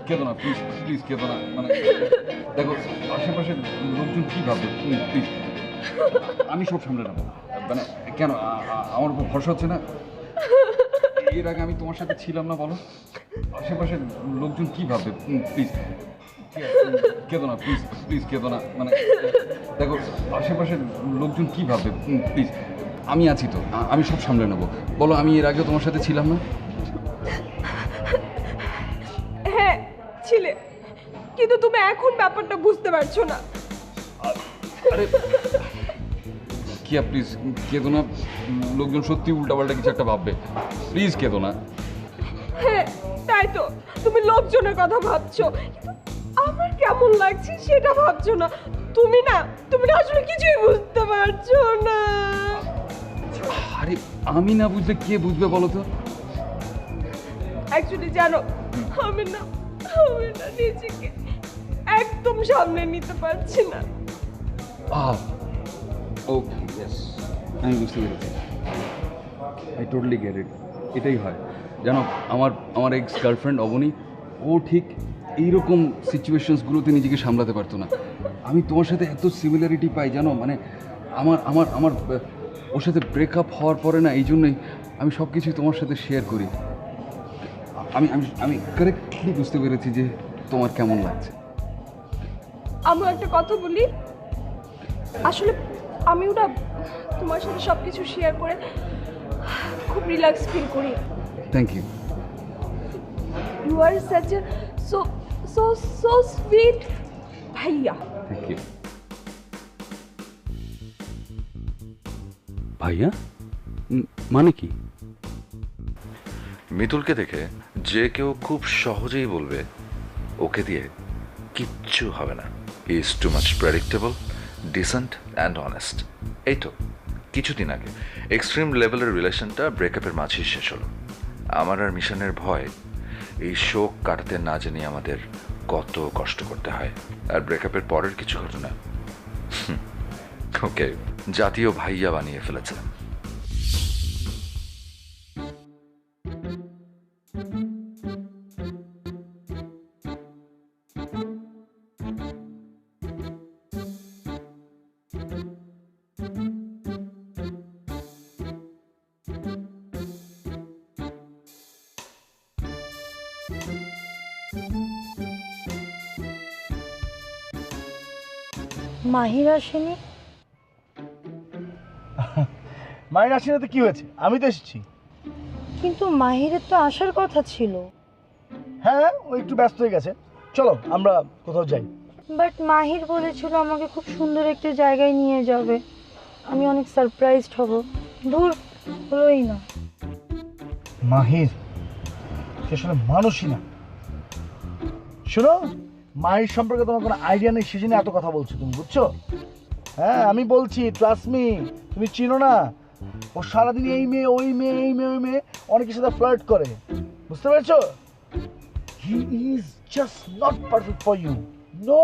কেঁদো না please, please কেঁদো না। মানে দেখো আশেপাশের লোকজন কি ভাববে, প্লিজ আমি সব সামলে নেবো। মানে কেন আমার উপর ভরসা হচ্ছে না? এর আগে আমি তোমার সাথে ছিলাম না, বলো আশেপাশের লোকজন কি ভাববে, প্লিজ কেঁদো না, প্লিজ প্লিজ কেঁদো না। মানে দেখো আশেপাশের লোকজন কি ভাববে, প্লিজ আমি আছি তো, আমি সব সামলে নেবো। বলো আমি এর আগেও তোমার সাথে ছিলাম না? হ্যাঁ ছিলে, কিন্তু তুমি এখন ব্যাপারটা বুঝতে পারছো না। আরে কিয়া প্লিজ কেঁদো না, লোকজন সত্যি উল্টাপাল্টা কিছু একটা ভাববে, প্লিজ কেঁদো না। হ্যাঁ তাই তো, তুমি লোকজনের কথা ভাবছো, কিন্তু আমার কেমন লাগছে সেটা ভাবছো না। তুমি না আসলে কিছুই বুঝতে পারছো না। আরে আমি না বুঝলে কে বুঝবে বলো তো? অ্যাকচুয়ালি জানো, আমি না নিজেকে একদম সামনে নিতে পারছি না। ওকে ইয়েস, আমি বুঝতে পেরেছি। I totally get it. এটাই হয় জানো, আমার এক্স গার্লফ্রেন্ড অবনী, ও ঠিক এইরকম সিচুয়েশনসগুলোতে নিজেকে সামলাতে পারতো না। আমি তোমার সাথে এত সিমিলারিটি পাই জানো, মানে আমার আমার আমার ওর সাথে ব্রেকআপ হওয়ার পরে না, এই জন্যই আমি সব কিছুই তোমার সাথে শেয়ার করি। আমি আমি আমি কারেক্টলি বুঝতে পেরেছি যে তোমার কেমন লাগছে। আমি একটা কথা বলি, আসলে আমি ওটা তোমার সাথে সব কিছু শেয়ার করে খুব রিল্যাক্স ফিল করি। Thank you. You are such a so so so sweet ভাইয়া। থ্যাংক ইউ ভাইয়া। মানে কি? মিতুলকে দেখে যে কেউ খুব সহজেই বলবে ওকে দিয়ে কিচ্ছু হবে না। He is too much predictable, decent and honest. এই তো কিছুদিন আগে এক্সট্রিম লেভেলের রিলেশনটা ব্রেকআপের মাঝেই শেষ হলো। আমার আর মিশনের ভয় এই শোক কাটাতে না জানি আমাদের কত কষ্ট করতে হয়। আর ব্রেকআপের পরের কিছু ঘটনা ওকে জাতীয় ভাইয়া বানিয়ে ফেলেছে। মাহির আসেনি? মায়ের আসেনি কি হয়েছে, আমি তো এসেছি। কিন্তু মাহিরের তো আসার কথা ছিল। হ্যাঁ ও একটু ব্যস্ত হয়ে গেছে, চলো আমরা কোথাও যাই। বাট মাহির বলেছিল আমাকে খুব সুন্দর একটা জায়গায় নিয়ে যাবে, আমি অনেক সারপ্রাইজড হব। দূর, হলোই না। মাহির সে আসলে মানুষই না। শোনো, মাহির সম্পর্কে তোমার কোনো আইডিয়া নেই, সেজন্য এত কথা বলছো তুমি, বুঝছো? হ্যাঁ আমি বলছি, ট্রাস্ট মি, তুমি চিনো না। ও সারাদিন এই মেয়ে ওই মেয়ে এই মেয়ে ওই মেয়ে অনেকের সাথে ফ্লার্ট করে, বুঝতে পেরেছো? He is just not perfect for you. No,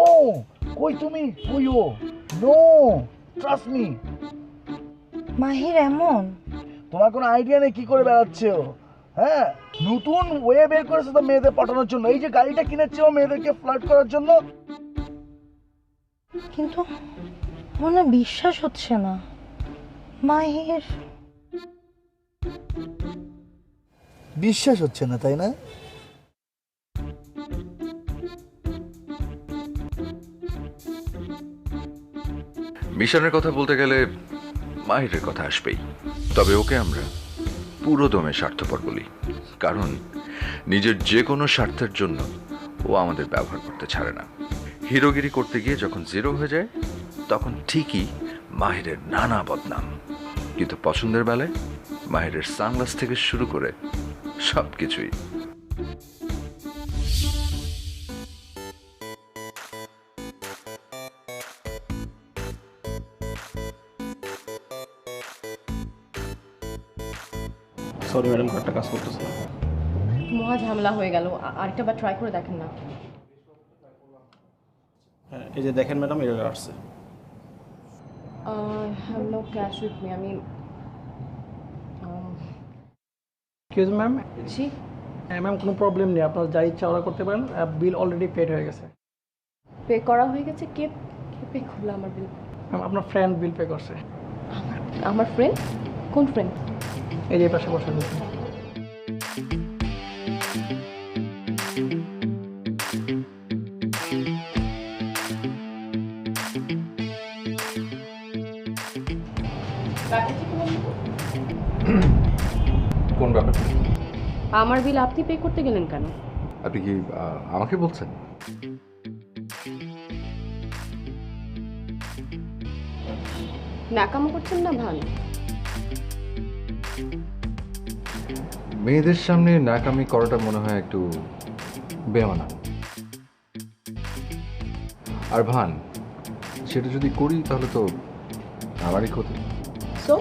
কই তুমি কই ও? No, trust me. মাহির এমন? তোমার কোনো আইডিয়া নেই কি করে বেড়াচ্ছে ও। হ্যাঁ, নতুন ওয়ে বের করেছে তো মেয়েদের পটানোর জন্য। এই যে গাড়িটা কিনেছে ও মেয়েদেরকে ফ্লার্ট করার জন্য। কিন্তু আমার না বিশ্বাস হচ্ছে না। মাহির বিশ্বাস হচ্ছে না, তাই না? মিশনের কথা বলতে গেলে মাহিরের কথা আসবেই। তবে ওকে আমরা পুরো দমে স্বার্থপর বলি, কারণ নিজের যে কোনো স্বার্থের জন্য ও আমাদের ব্যবহার করতে ছাড়ে না। হিরোগিরি করতে গিয়ে যখন জিরো হয়ে যায় তখন ঠিকই মাহিরের নানা বদনাম, কিন্তু পছন্দের বেলায় মাহিরের সানগ্লাস থেকে শুরু করে সব কিছুই। সরি ম্যাডাম, কার্ডটা কাজ করতেছে না। মহা ঝামেলা হয়ে গেল, আরেকটা বার ট্রাই করে দেখেন না। হ্যাঁ এই যে দেখেন ম্যাডাম, এরর আসছে। Have no cash with me. আমি এক্সকিউজ ম্যাম, জি হ্যাঁ ম্যাম, কোনো প্রবলেম নেই, আপনার যা ইচ্ছা অর্ডার করতে পারেন, বিল অলরেডি পেড হয়ে গেছে। পে করা হয়ে গেছে? কে কে পে করলো আমার বিল? ম্যাম আপনার ফ্রেন্ড বিল পে করছে। আমার ফ্রেন্ড? কোন ফ্রেন্ড? এই যে পাশে বসে রয়েছে। কোন ব্যাপার? আমার বিল আপনি পে করতে গেলেন কেন? আপনি কি আমাকে বলছেন? নাকামো করছেন না ভান? মেয়েদের সামনে নাকামি করাটা মনে হয় একটু বেমানা। আর ভান, সেটা যদি করি তাহলে তো আমারই ক্ষতি। সো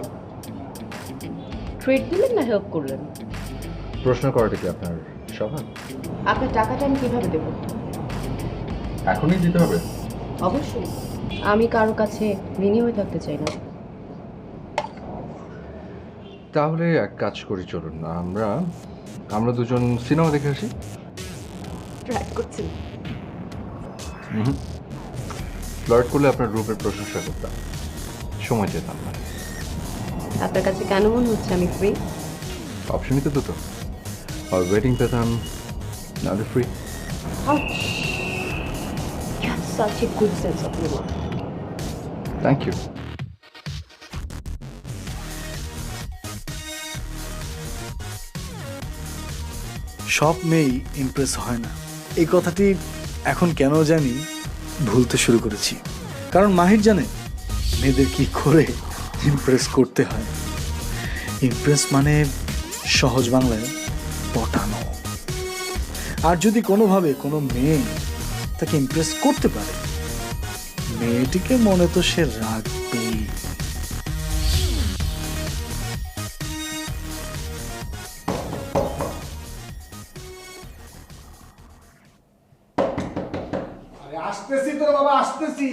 ট্রেড দিলেন না হেল্প করলেন? প্রশ্ন করাটা কি আপনার স্বভাব? আপনার টাকাটা আমি কিভাবে দেবো? এখনই দিতে হবে? অবশ্যই, আমি কারো কাছে ঋণী হয়ে থাকতে চাই না। তাহলে এক কাজ করি, চলুন আমরা দুজন সিনেমা দেখে আসি। ট্রাই করছেন? ফ্লার্ট করলে আপনার রূপের প্রশংসা করতাম, সময় যেতাম না। আপনার কাছে কেন মনে হচ্ছে আমি ফ্রি? অপশনই তো দুটো, আর ওয়েটিং পেতাম, নাহলে free. You have such a good sense of humor. Thank you. সব মেয়েই ইমপ্রেস হয় না, এই কথাটি এখন কেন জানি ভুলতে শুরু করেছি। কারণ মাহির জানে মেয়েদের কি করে ইমপ্রেস করতে হয়। ইমপ্রেস মানে সহজ বাংলায় পটানো। আর যদি কোনোভাবে কোনো মেয়ে তাকে ইমপ্রেস করতে পারে, মেয়েটিকে মনে তো সে রাখবেই। আসতেছি তোর বাবা, আসতেছি।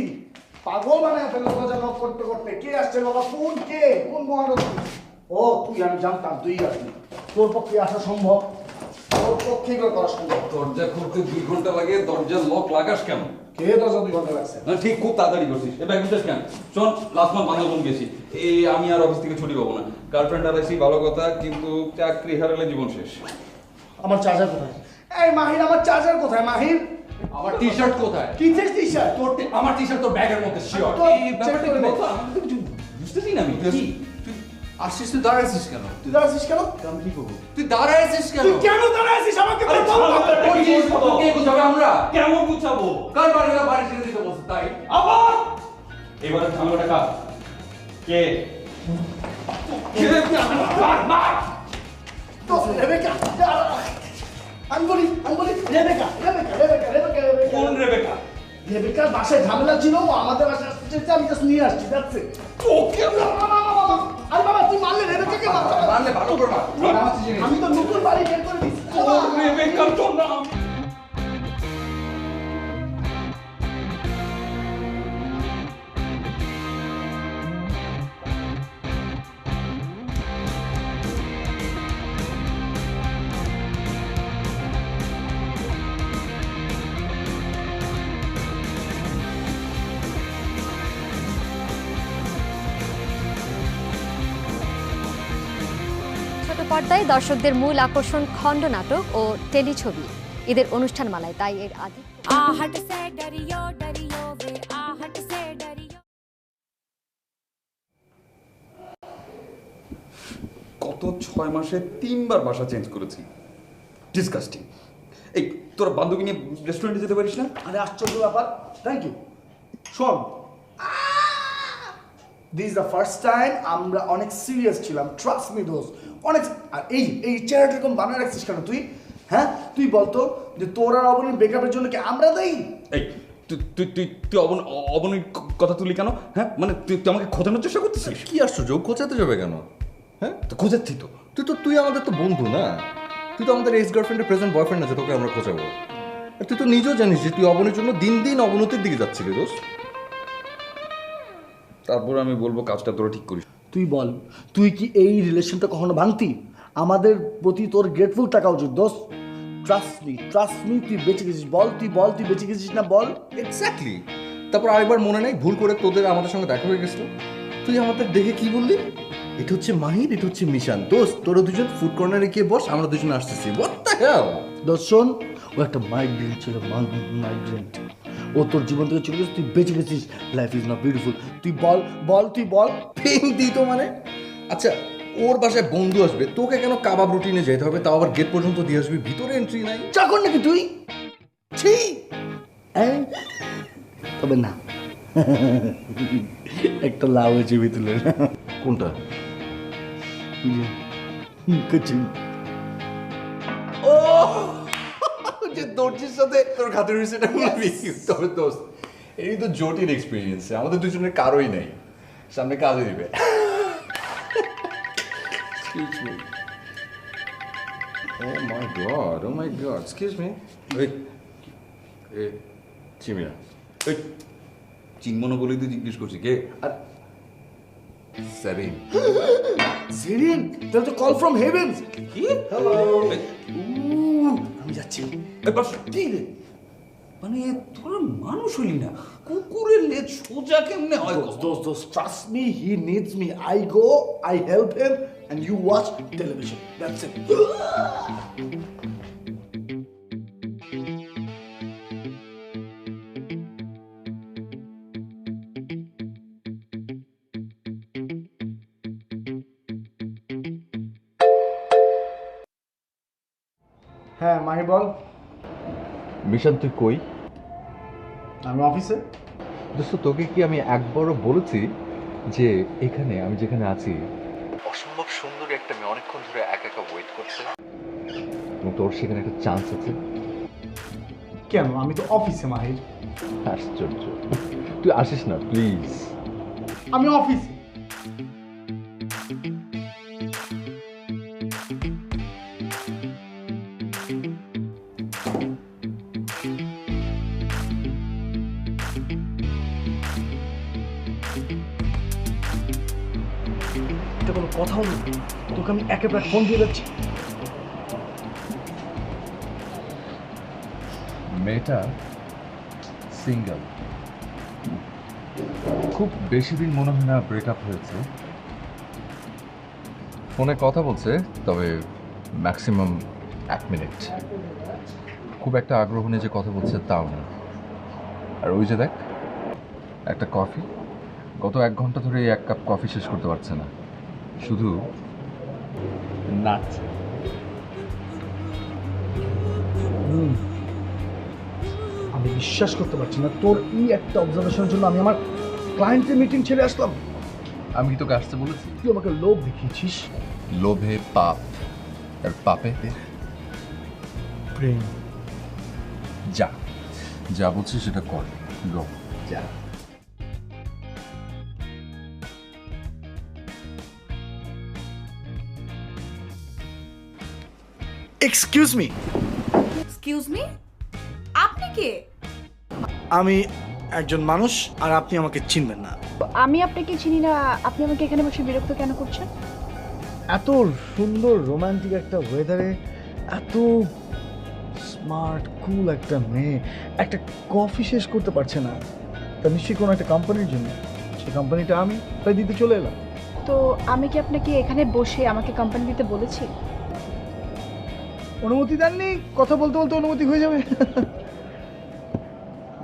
পাগল বানায় ফেলে দরজা নক করতে করতে। কে আসছে বাবা? কোন কে? কোন মহারথী? ও তুই, আমি জানতাম তুই আসবি। তোর পক্ষে আসা সম্ভব? তোর পক্ষে করে করা সম্ভব? দরজা খুলতে 2 ঘন্টা লাগে, দরজার লক লাগাস কেন? কে দরজা 2 ঘন্টা লাগছে? না ঠিক খুব তাড়াতাড়ি করছিস। এ ব্যাগ নিতে কেন? শোন, লাস্ট মান্থ বান্দরবন গেছি, আমি আর অফিস থেকে ছুটি পাবো না। গার্লফ্রেন্ড হারাইছি ভালো কথা, কিন্তু চাকরি হারালে জীবন শেষ। আমার চার্জার কোথায়? এই মাহির, আমার চার্জার কোথায় মাহির? আমার টি-শার্ট কোথায়? কি টি-শার্ট? আমার টি-শার্ট তোর ব্যাগের মধ্যে, শিওর। তো এই ব্যাপারটা check করে কি নে। বলতো? আমি তো কিছু বুঝতেছি না। আমি কি আসছিস? তুই দাঁড়ায় আছিস কেন? তুই দাঁড়াচ্ছিস কেন? আমি কি করবো? তুই দাঁড়ায় আছিস কেন? তুই কেন দাঁড়াচ্ছিস? আমাকে বল। ওই জিনিসপত্র কে গুছাবে? আমরা কেমন গুছাবো? কার বাড়ি না বাড়ি ছেড়ে দিতে বলছে তাই? আবার এবারে ঝামেলাটা কার? কে? তো রেবেকা, আমি বলি রেবেকা। কোন রেবেকা? রেবেকার বাসায় ঝামেলা ছিল, ও আমাদের বাসায় আসছে, আমি জাস্ট নিয়ে আসছি, যাচ্ছে। ওকে আরে বাবা, তুই মারলে রেবেকাকে মারলে ভালো করবা। আমি তো নতুন বাড়ি বের করে দিচ্ছি। রেবেকার তো নাম। ছোট পর্দায় দর্শকদের মূল আকর্ষণ খণ্ড নাটক ও টেলিছবি ঈদের অনুষ্ঠানমালায়, তাই এর আগে গত 6 মাসে 3 বার বাসা চেঞ্জ করেছি। ডিসকাস্টিং। এই তোর বান্ধবী নিয়ে রেস্টুরেন্টে যেতে পারিস না? আরে আশ্চর্য ব্যাপার। Thank you. শোন, দিস দ্য ফার্স্ট টাইম আমরা অনেক সিরিয়াস ছিলাম। ট্রাস্ট মি দোস্ত, অনেক। আর এই চেহারাটা এরকম বানায় রাখছিস কেন তুই? হ্যাঁ, তুই বলতো যে তোর আর অবনীর ব্রেকআপের জন্য কি আমরা দায়ী? এই তুই অবনীর কথা তুলি কেন? হ্যাঁ, মানে তুই আমাকে খোঁজানোর চেষ্টা করতেছিস? কি আশ্চর্য, খোঁচাতে যাবে কেন? হ্যাঁ, তো খোঁজাচ্ছি তো। তুই আমাদের তো বন্ধু না, তুই তো আমাদের এক্স গার্লফ্রেন্ডের প্রেজেন্ট বয়ফ্রেন্ড না যে তোকে আমরা খোঁজাবো। আর তুই তো নিজেও জানিস যে তুই অবনীর জন্য দিন দিন অবনতির দিকে যাচ্ছিলি দোষ। তারপর আমি বলবো কাজটা তোরা ঠিক করিস। তুই বল, তুই কি এই রিলেশনটা কখনো ভাঙতি? আমাদের প্রতি তোর গ্রেটফুল থাকা উচিত দোস্ত। ট্রাস্ট মি, তুই বেঁচে গেছিস। বল তুই বেঁচে গেছিস না বল। এক্স্যাক্টলি। তারপর আরেকবার মনে নেই ভুল করে তোদের আমাদের সঙ্গে দেখা হয়ে গেছিল, তুই আমাদের দেখে কি বললি, এটা হচ্ছে মাহির, এটা হচ্ছে মিশান। দোস্ত তোরা দুজন ফুড কর্নারে গিয়ে বস, আমরা দুজন আসতেছি। What the hell. দোস্ত শোন, ও একটা মাইগ্রেন্ট ছিল, মাইগ্রেন্ট। ও তোর জীবন থেকে চলে গেছে, তুই বেঁচে গেছিস। Life is not beautiful. তুই বল। পেন দিই তো মানে। আচ্ছা ওর বাসায় বন্ধু আসবে, তোকে কেন কাবাব রুটিনে যেতে হবে, তাও আবার গেট পর্যন্ত দিয়ে আসবি, ভিতরে এন্ট্রি নাই? চাকর নাকি তুই? ছি। তবে না, একটা লাভ হয়েছে ভিতরে। কোনটা? ও যে দর্জির সাথে তোর খাতে রয়েছে, এটা বলবি? তবে দোস্ত এই তো জটিল এক্সপিরিয়েন্স, আমাদের দুজনের কারোই নেই, সামনে কাজে দিবে। Excuse me. Oh my god, excuse me. চিমিরা, চিনমনো বলেই তো জিজ্ঞেস করছি কে? আর সেরিন। সেরিন, তাহলে তো কল ফ্রম হেভেন। কি? হ্যালো। আমি যাচ্ছি। কি রে? মানে তোরা মানুষ হলি না, কুকুরের লেজ সোজা কেমনে হয়? Those, trust me, he needs me. I go, I help him, and you watch television. That's it. হ্যাঁ মাহি বল। মিশন তুই কই? আমি অফিসে। দোস্ত তোকে কি আমি একবারও বলেছি যে এখানে আমি যেখানে আছি অসম্ভব সুন্দর একটা মেয়ে অনেকক্ষণ ধরে একা ওয়েট করছে এবং তোর সেখানে একটা চান্স আছে? কেন? আমি তো অফিসে মাহির। আশ্চর্য, তুই আসিস না প্লিজ। আমি অফিসে। এটা কোনো কথাও নেই, তোকে আমি একেবারে ফোন দিয়ে যাচ্ছি। মেয়েটা সিঙ্গেল, খুব বেশি দিন মনে হয় না ব্রেকআপ হয়েছে। ফোনে কথা বলছে, তবে ম্যাক্সিমাম 1 মিনিট। খুব একটা আগ্রহ নিয়ে যে কথা বলছে তাও না। আর ওই যে দেখ একটা কফি, গত 1 ঘন্টা ধরে 1 কাপ কফি শেষ করতে পারছে না, শুধু নাচছে। আমি বিশ্বাস করতে পারছি না, তোর এই একটা অবজারভেশনের জন্য আমি আমার ক্লায়েন্টের মিটিং ছেড়ে আসলাম। আমি কি তোকে আসতে বলেছি? তুই আমাকে লোভ দেখিয়েছিস। লোভে পাপ, আর পাপে প্রেম। যা যা বলছি সেটা কর, গো যা। Excuse me. এক্সকিউজ মি, আপনি কে? আমি একজন মানুষ, আর আপনি আমাকে চিনবেন না। আমি আপনাকে চিনি না, আপনি আমাকে এখানে বসে বিরক্ত কেন করছেন? এত সুন্দর রোমান্টিক একটা ওয়েদারে এত স্মার্ট কুল একটা মেয়ে একটা কফি শেষ করতে পারছে না, তা নিশ্চয়ই কোনো একটা কোম্পানির জন্য। সেই কোম্পানিটা আমি তাই দিতে চলে এলাম। তো আমি কি আপনাকে এখানে বসে আমাকে কোম্পানি দিতে বলেছি? অনুমতি দেননি, কথা বলতে বলতে অনুমতি হয়ে যাবে।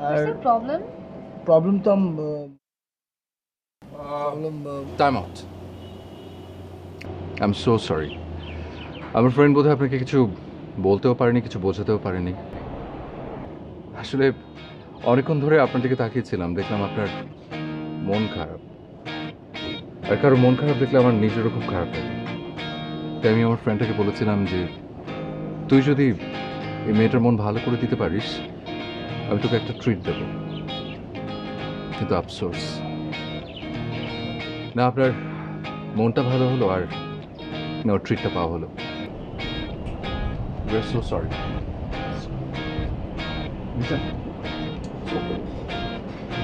আর প্রবলেম প্রবলেম তো time out. I am so sorry. আমার ফ্রেন্ড বোধহয় আপনাকে কিছু বলতেও পারেনি, কিছু বোঝাতেও পারেনি। আসলে অনেকক্ষণ ধরে আপনার দিকে তাকিয়েছিলাম, দেখলাম আপনার মন খারাপ, আর কারো মন খারাপ দেখলে আমার নিজেরও খুব খারাপ লাগে। তাই আমি আমার ফ্রেন্ডটাকে বলেছিলাম যে তুই যদি এই মেয়েটার মন ভালো করে দিতে পারিস আমি তোকে একটা ট্রিট দেব। কিন্তু আফসোস না, আপনার মনটা ভালো হলো আর না ওর ট্রিটটা পাওয়া হলো। We are so sorry.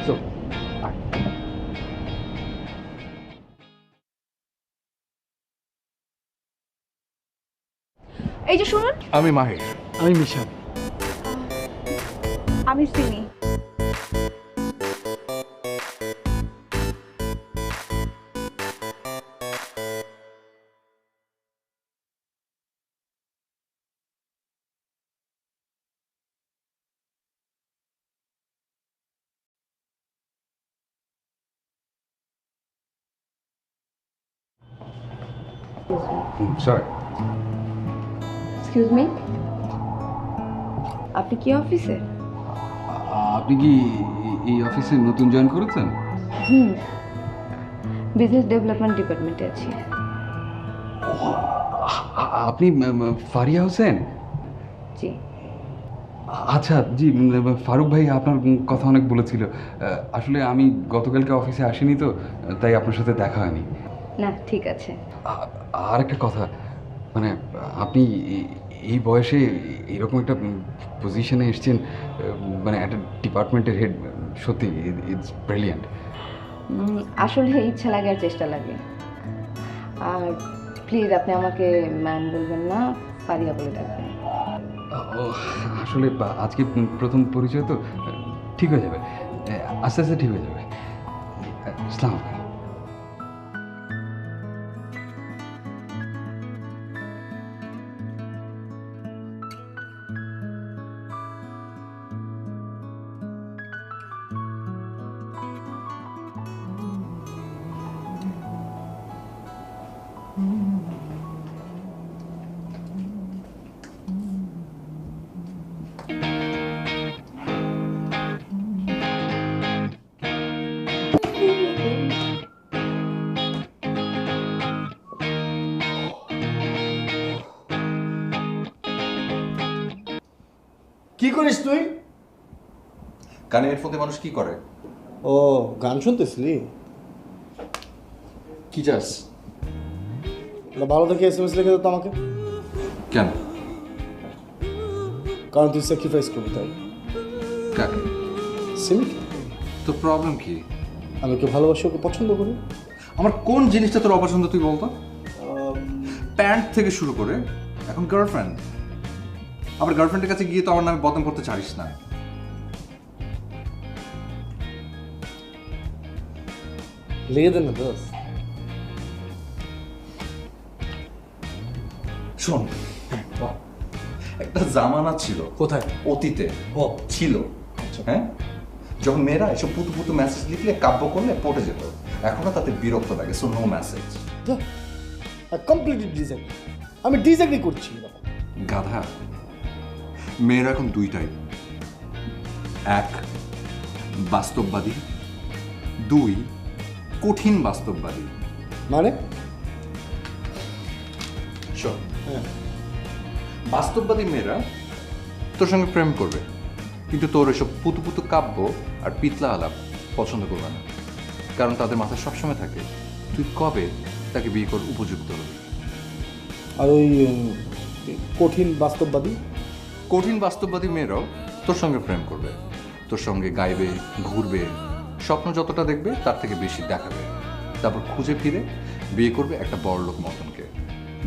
So, এই যে শুনুন, আমি মাহির। আমি মিশান। আমি সিমি। সরি। এক্সকিউজ মি, আপনি কি অফিসে? আপনি কি এই অফিসে নতুন জয়েন করেছেন? বিজনেস ডেভেলপমেন্ট ডিপার্টমেন্টে আছি। আপনি ফারিয়া হোসেন? জি। আচ্ছা জি, ফারুক ভাই আপনার কথা অনেক বলেছিল। আসলে আমি গতকালকে অফিসে আসিনি তো, তাই আপনার সাথে দেখা হয়নি। না ঠিক আছে। আর একটা কথা, মানে আপনি এই বয়সে এরকম একটা পজিশনে এসেছেন, মানে একটা ডিপার্টমেন্টের হেড, সত্যি ইটস ব্রিলিয়ান্ট। আসলে ইচ্ছা লাগে আর চেষ্টা লাগে। আর প্লিজ আপনি আমাকে ম্যাম বলবেন না, ফারিয়া বলে ডাকবেন। আসলে আজকে প্রথম পরিচয় তো, ঠিক হয়ে যাবে, আস্তে আস্তে ঠিক হয়ে যাবে। আসসালামু আলাইকুম। কি করিস তুই? কানে হেডফোন দিয়ে মানুষ কি করে? ও, গান শুনতেছিলি? কি চাস? ভালো দেখে SMS লিখে দিত আমাকে। কেন? কারণ তুই স্যাক্রিফাইস করবি তাই। কাকে? সিমিকে। তোর প্রবলেম কি? আমি ওকে ভালোবাসি, ওকে পছন্দ করি। আমার কোন জিনিসটা তোর অপছন্দ তুই বলতো? প্যান্ট থেকে শুরু করে এখন গার্লফ্রেন্ড। আবার গার্লফ্রেন্ডের কাছে গিয়ে তো আমার নামে বদনাম করতে চাইস না। লেগে দেন না দোস্ত। শোন, একটা জামানা ছিল, কোথায়? অতীতে ও ছিল, হ্যাঁ, যখন মেয়েরা এসব পুতু পুতু মেসেজ লিখলে কাব্য করলে পড়ে যেত। এখনো তাতে বিরক্ত লাগে। So no message. Completely disagree. আমি ডিসএগ্রি করছি। গাধা, মেয়েরা এখন দুই টাইপ। এক, বাস্তববাদী। দুই, কঠিন বাস্তববাদী। মানে? শোন, বাস্তববাদী মেয়েরা তোর সঙ্গে প্রেম করবে, কিন্তু তোর এসব পুতু পুতু কাব্য আর পিতলা আলাপ পছন্দ করবে না। কারণ তাদের মাথায় সবসময় থাকে তুই কবে তাকে বিয়ে কর উপযুক্ত হবে। আর ওই কঠিন বাস্তববাদী? কঠিন বাস্তববাদী মেয়েরাও তোর সঙ্গে প্রেম করবে, তোর সঙ্গে গাইবে, ঘুরবে, স্বপ্ন যতটা দেখবে তার থেকে বেশি দেখাবে। তারপর খুঁজে ফিরে বিয়ে করবে একটা বড়লোক মদনকে।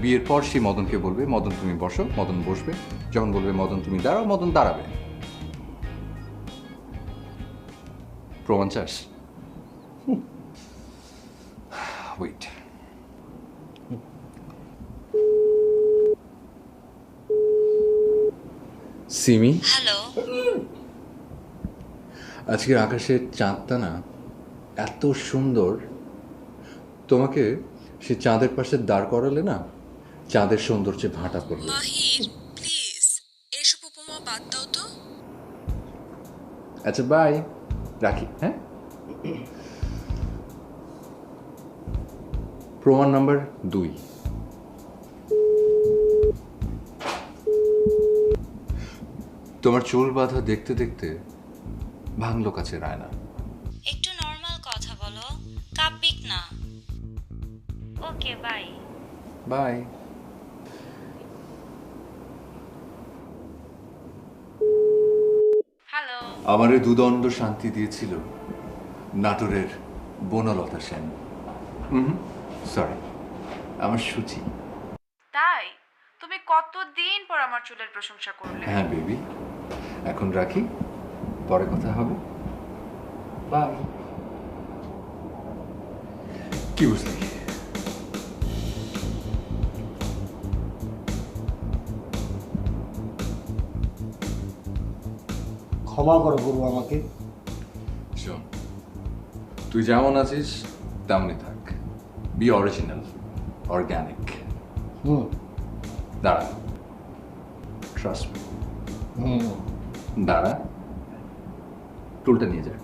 বিয়ের পর সেই মদনকে বলবে, মদন তুমি বসো, মদন বসবে। যখন বলবে মদন তুমি দাঁড়াও, মদন দাঁড়াবে। প্রমাণ চাস? ওয়েট। সিমি, হ্যালো। আজকের আকাশের চাঁদটা না এত সুন্দর, তোমাকে সে চাঁদের পাশে দাঁড় করালে না চাঁদের সৌন্দর্যে ভাটা পড়বে। মাহির প্লিজ এসব উপমা বাদ দাও তো। আচ্ছা বাই, রাখি। হ্যাঁ, প্রমাণ নাম্বার 2। তোমার চুল বাঁধা দেখতে দেখতে ভাঙলো কাছে রায়না। একটু নর্মাল কথা বলো, কাব্যিক না। Okay bye. বাই। হ্যালো। আমারে দুদণ্ড শান্তি দিয়েছিল নাটোরের বনলতা সেন। সরি, আমার সূচি। তাই তুমি কতদিন পর আমার চুলের প্রশংসা করলে। হ্যাঁ বেবি, এখন রাখি, পরে কথা হবে। বাই। কি বুঝলি? ক্ষমা করো গুরু আমাকে। শোন, তুই যেমন আছিস তেমনই থাক। Be original, organic. দাঁড়া, ট্রাস্ট মি। দাঁড়া, টুলটা নিয়ে যা।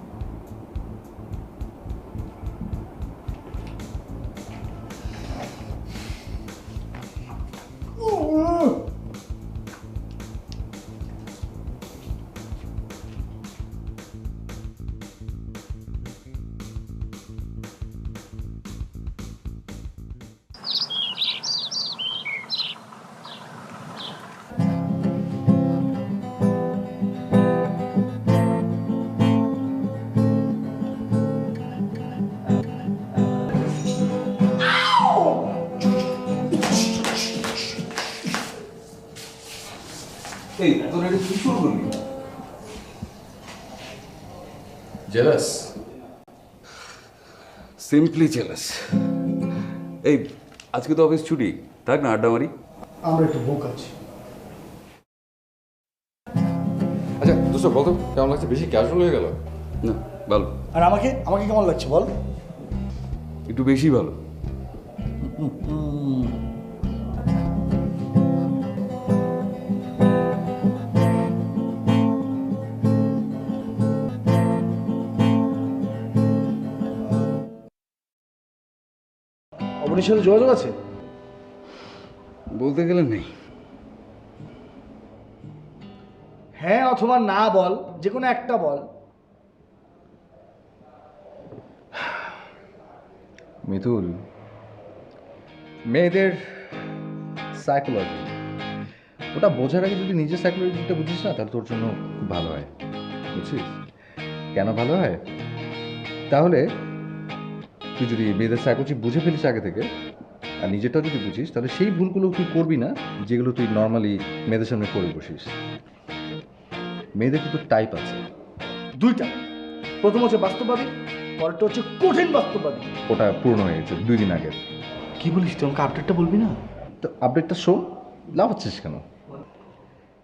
এই তোর এটা কি শুরু করলি? জেলাস? Simply jealous. এই আজকে তো অফিস ছুটি, থাক না আড্ডা মারি। আমরা একটু বুক আছি। আচ্ছা দোস্ত বলতো কেমন লাগছে? বেশি ক্যাজুয়াল হয়ে গেল না? ভালো। আর আমাকে আমাকে কেমন লাগছে বল? একটু বেশি ভালো। অবনীর সাথে যোগাযোগ আছে? বলতে গেলে নেই। হ্যাঁ অথবা না বল, যে কোনো একটা বল। মিতুল, মেয়েদের সাইকোলজি, ওটা বোঝার আগে যদি নিজের সাইকোলজিটা বুঝিস না তাহলে তোর জন্য খুব ভালো হয়। বুঝছিস কেন ভালো হয়? তাহলে তুই যদি মেয়েদের সাইকোলজি বুঝে ফেলিস আগে থেকে আর নিজেরটাও যদি বুঝিস তাহলে সেই ভুলগুলো তুই করবি না যেগুলো তুই নর্মালি মেয়েদের সামনে করে বসিস। মেয়েদের কিন্তু টাইপ আছে দুইটা। প্রথম হচ্ছে বাস্তববাদী, পরেরটা হচ্ছে কঠিন বাস্তববাদী। ওটা পূর্ণ হয়ে গেছে 2 দিন আগে। কি বলিস তুই? আমাকে আপডেটটা বলবি না? তো আপডেটটা শোন, লাভ হচ্ছিস কেন?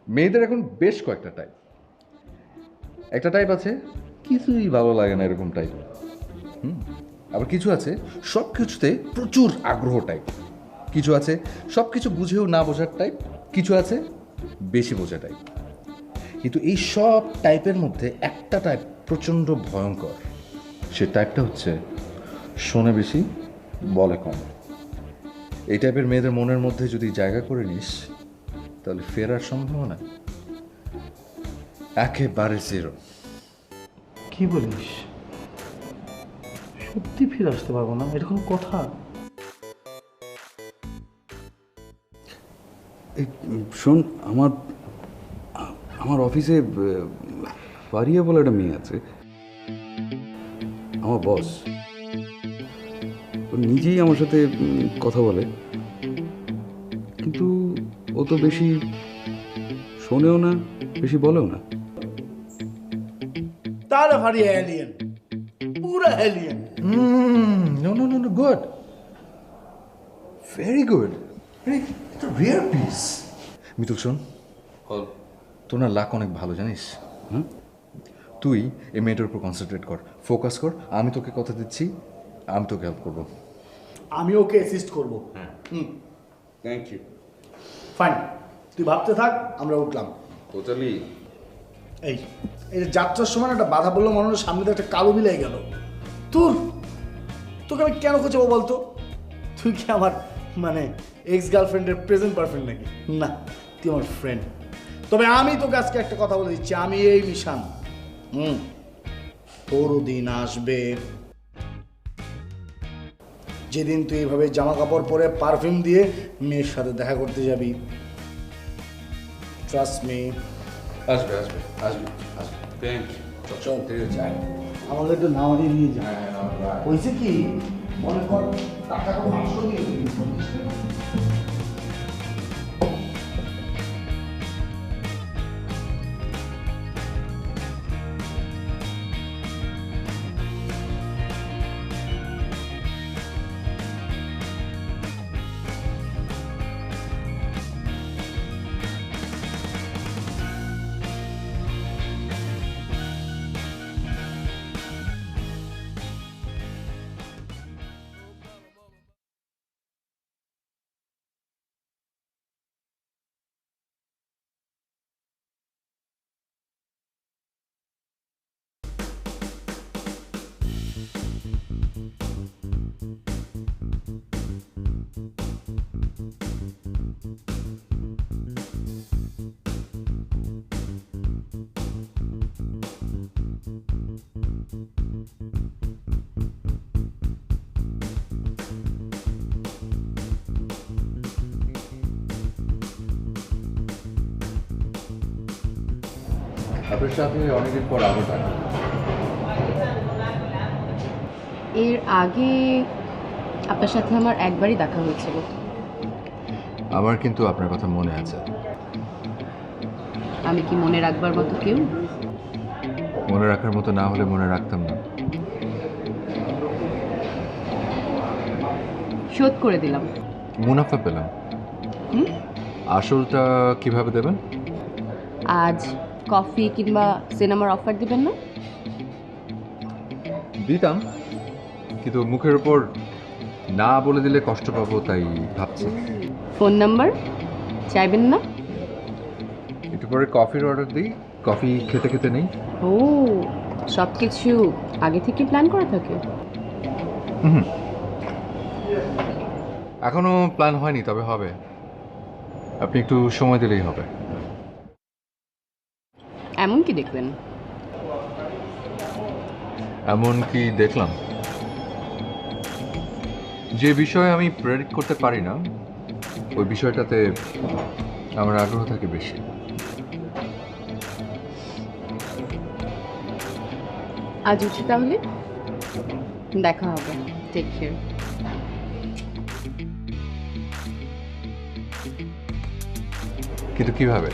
মেয়েদের এখন বেশ কয়েকটা টাইপ। একটা টাইপ আছে কিছুই ভালো লাগে না এরকম টাইপ। আবার কিছু আছে সব কিছুতে প্রচুর আগ্রহ টাইপ। কিছু আছে সব কিছু বুঝেও না বোঝার টাইপ। কিছু আছে বেশি বোঝা টাইপ। কিন্তু এই সব টাইপের মধ্যে একটা টাইপ প্রচণ্ড ভয়ঙ্কর। সে টাইপটা হচ্ছে শোনে বেশি, বলে কম। এই টাইপের মেয়েদের মনের মধ্যে যদি জায়গা করে নিস তাহলে ফেরার সম্ভাবনা একেবারে 0। কি বলিস? সত্যি ফিরে আসতে পারবো না? এটা কোনো কথা? শোন, আমার অফিসে ফারিয়া বলে একটা মেয়ে আছে, আমার বস। ও নিজেই আমার সাথে কথা বলে, কিন্তু ও তো বেশি শোনেও না, বেশি বলেও না। তাহলে ফারিয়া এলিয়েন, পুরা alien. No no no no, good, very good, rare piece. Mitul শোন, তোর না লাক অনেক ভালো জানিস। তুই এই মেয়েটার উপর কনসেন্ট্রেট কর, ফোকাস কর। আমি তোকে কথা দিচ্ছি, আমি তোকে হেল্প করবো। আমি ওকে অ্যাসিস্ট করবো। Thank you. ফাইন, তুই ভাবতে থাক, আমরা উঠলাম। টোটালি। এই এই যে যাত্রার সময় একটা বাধা বললো, মানুষের সামনে দিয়ে একটা কালো বিলাই গেল। তোকে আমি কেন খোঁজাবো বলতো? তুই কি আমার মানে এক্স গার্লফ্রেন্ডের প্রেজেন্ট পারফ্রেন্ড নাকি? না, তুই আমার ফ্রেন্ড। তবে আমি তোকে আজকে একটা কথা বলে দিচ্ছি, আমি এই মিশান, তোরও দিন আসবে যেদিন তুই এইভাবে জামা কাপড় পরে পারফিউম দিয়ে মেয়ের সাথে দেখা করতে যাবি। Trust me. আসবে আসবে আসবে আসবে। Thank you. চল ঠিক আছে, আয়। আমাদের একটু নামাজি নিয়ে যায় হয়েছে কি, মনে কর টাকাটা 500 দিয়ে আপনার সাথে অনেকদিন পর আবার দেখা। এর আগে আপনার সাথে আমার একবারই দেখা হয়েছিল। আমার কিন্তু আপনার কথা মনে আছে। আমি কি মনে রাখবার মতো কেউ? মনে রাখার মতো না হলে মনে রাখতাম না। শোধ করে দিলাম। মুনাফা পেলাম। আসলটা কিভাবে দেবেন? আজ কফি কিংবা সিনেমার অফার দিবেন না? দিতাম, কিন্তু মুখের উপর না বলে দিলে কষ্ট পাবো, তাই ভাবছি। ফোন নাম্বার চাইবেন না? একটু পরে কফির অর্ডার দিই, কফি খেতে খেতে নেই। ও, সব কিছু আগে থেকে প্ল্যান করা থাকে? এখনো প্ল্যান হয়নি, তবে হবে। আপনি একটু সময় দিলেই হবে। এমন কি দেখবেন? এমন কি দেখলাম? যে বিষয়ে আমি প্রেডিক্ট করতে পারি না, ওই বিষয়টাতে আমার আগ্রহ থাকে বেশি। আজ উঠি তাহলে, দেখা হবে। Take care. কিন্তু কিভাবে?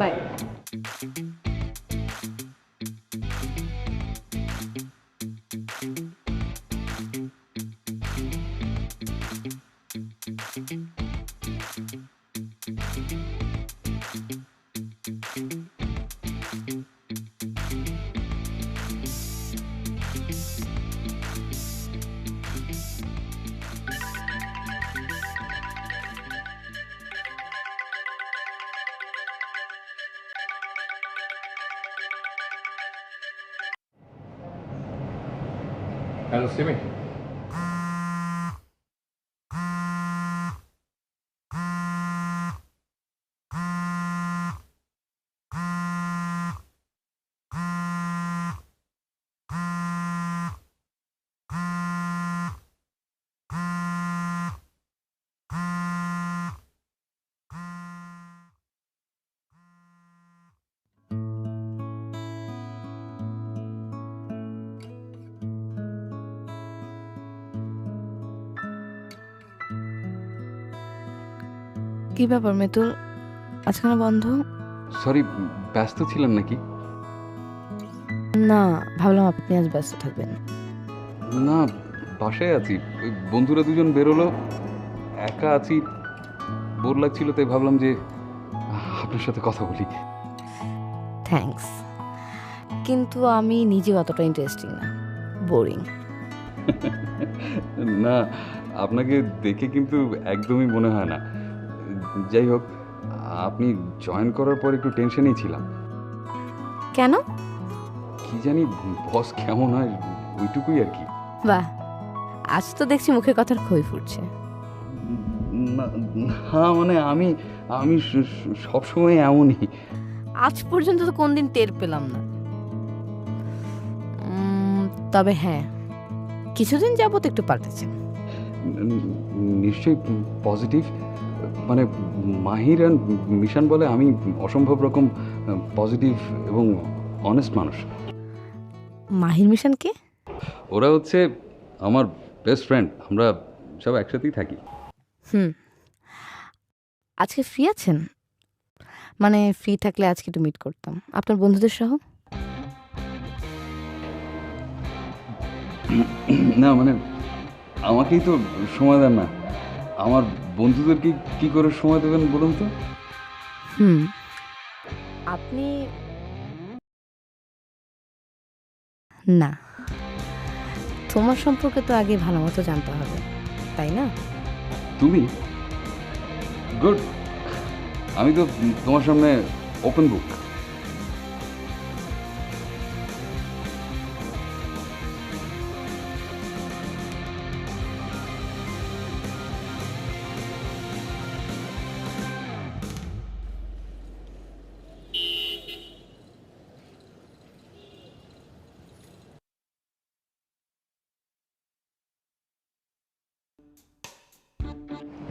বাই। হ্যালো সিমি। কি ব্যাপার মিতুল, আজকাল বন্ধ? সরি, ব্যস্ত ছিলেন নাকি? না, ভাবলাম আপনি আজ ব্যস্ত থাকবেন। না, বাসায় আছি। ওই বন্ধুরা দুজন বেরোলো, একা আছি, বোর লাগছিল, তাই ভাবলাম যে আপনার সাথে কথা বলি। থ্যাঙ্কস, কিন্তু আমি নিজেও অতটা ইন্টারেস্টিং না, বোরিং। না, আপনাকে দেখে কিন্তু একদমই মনে হয় না। যাই হোক, আপনি জয়েন করার পর একটু টেনশনেই ছিলাম। কেন? কি জানি বস কেমন হয়, ওইটুকুই আর কি। বাহ, আজ তো দেখছি মুখের কথার খই ফুটছে। না মানে আমি আমি সবসময় এমনই। আজ পর্যন্ত তো কোনদিন টের পেলাম না। তবে হ্যাঁ, কিছুদিন যাবত একটু পাল্টেছেন। নিশ্চয়ই পজিটিভ। মানে মাহির অ্যান্ড মিশন বলে আমি অসম্ভব রকম পজিটিভ এবং অনেস্ট মানুষ। মাহির মিশন কে? ওরা হচ্ছে আমার বেস্ট ফ্রেন্ড, আমরা সব একসাথেই থাকি। আজকে ফ্রি আছেন? মানে ফ্রি থাকলে আজকে একটু মিট করতাম আপনার বন্ধুদের সহ। না মানে আমাকেই তো সময় দেন না, আমার বন্ধুদেরকে কি করে সময় দেবেন বলুন তো? আপনি না, তোমার সম্পর্কে তো আগে ভালো মতো জানতে হবে, তাই না? তুমি গুড, আমি তো তোমার সামনে ওপেন বুক।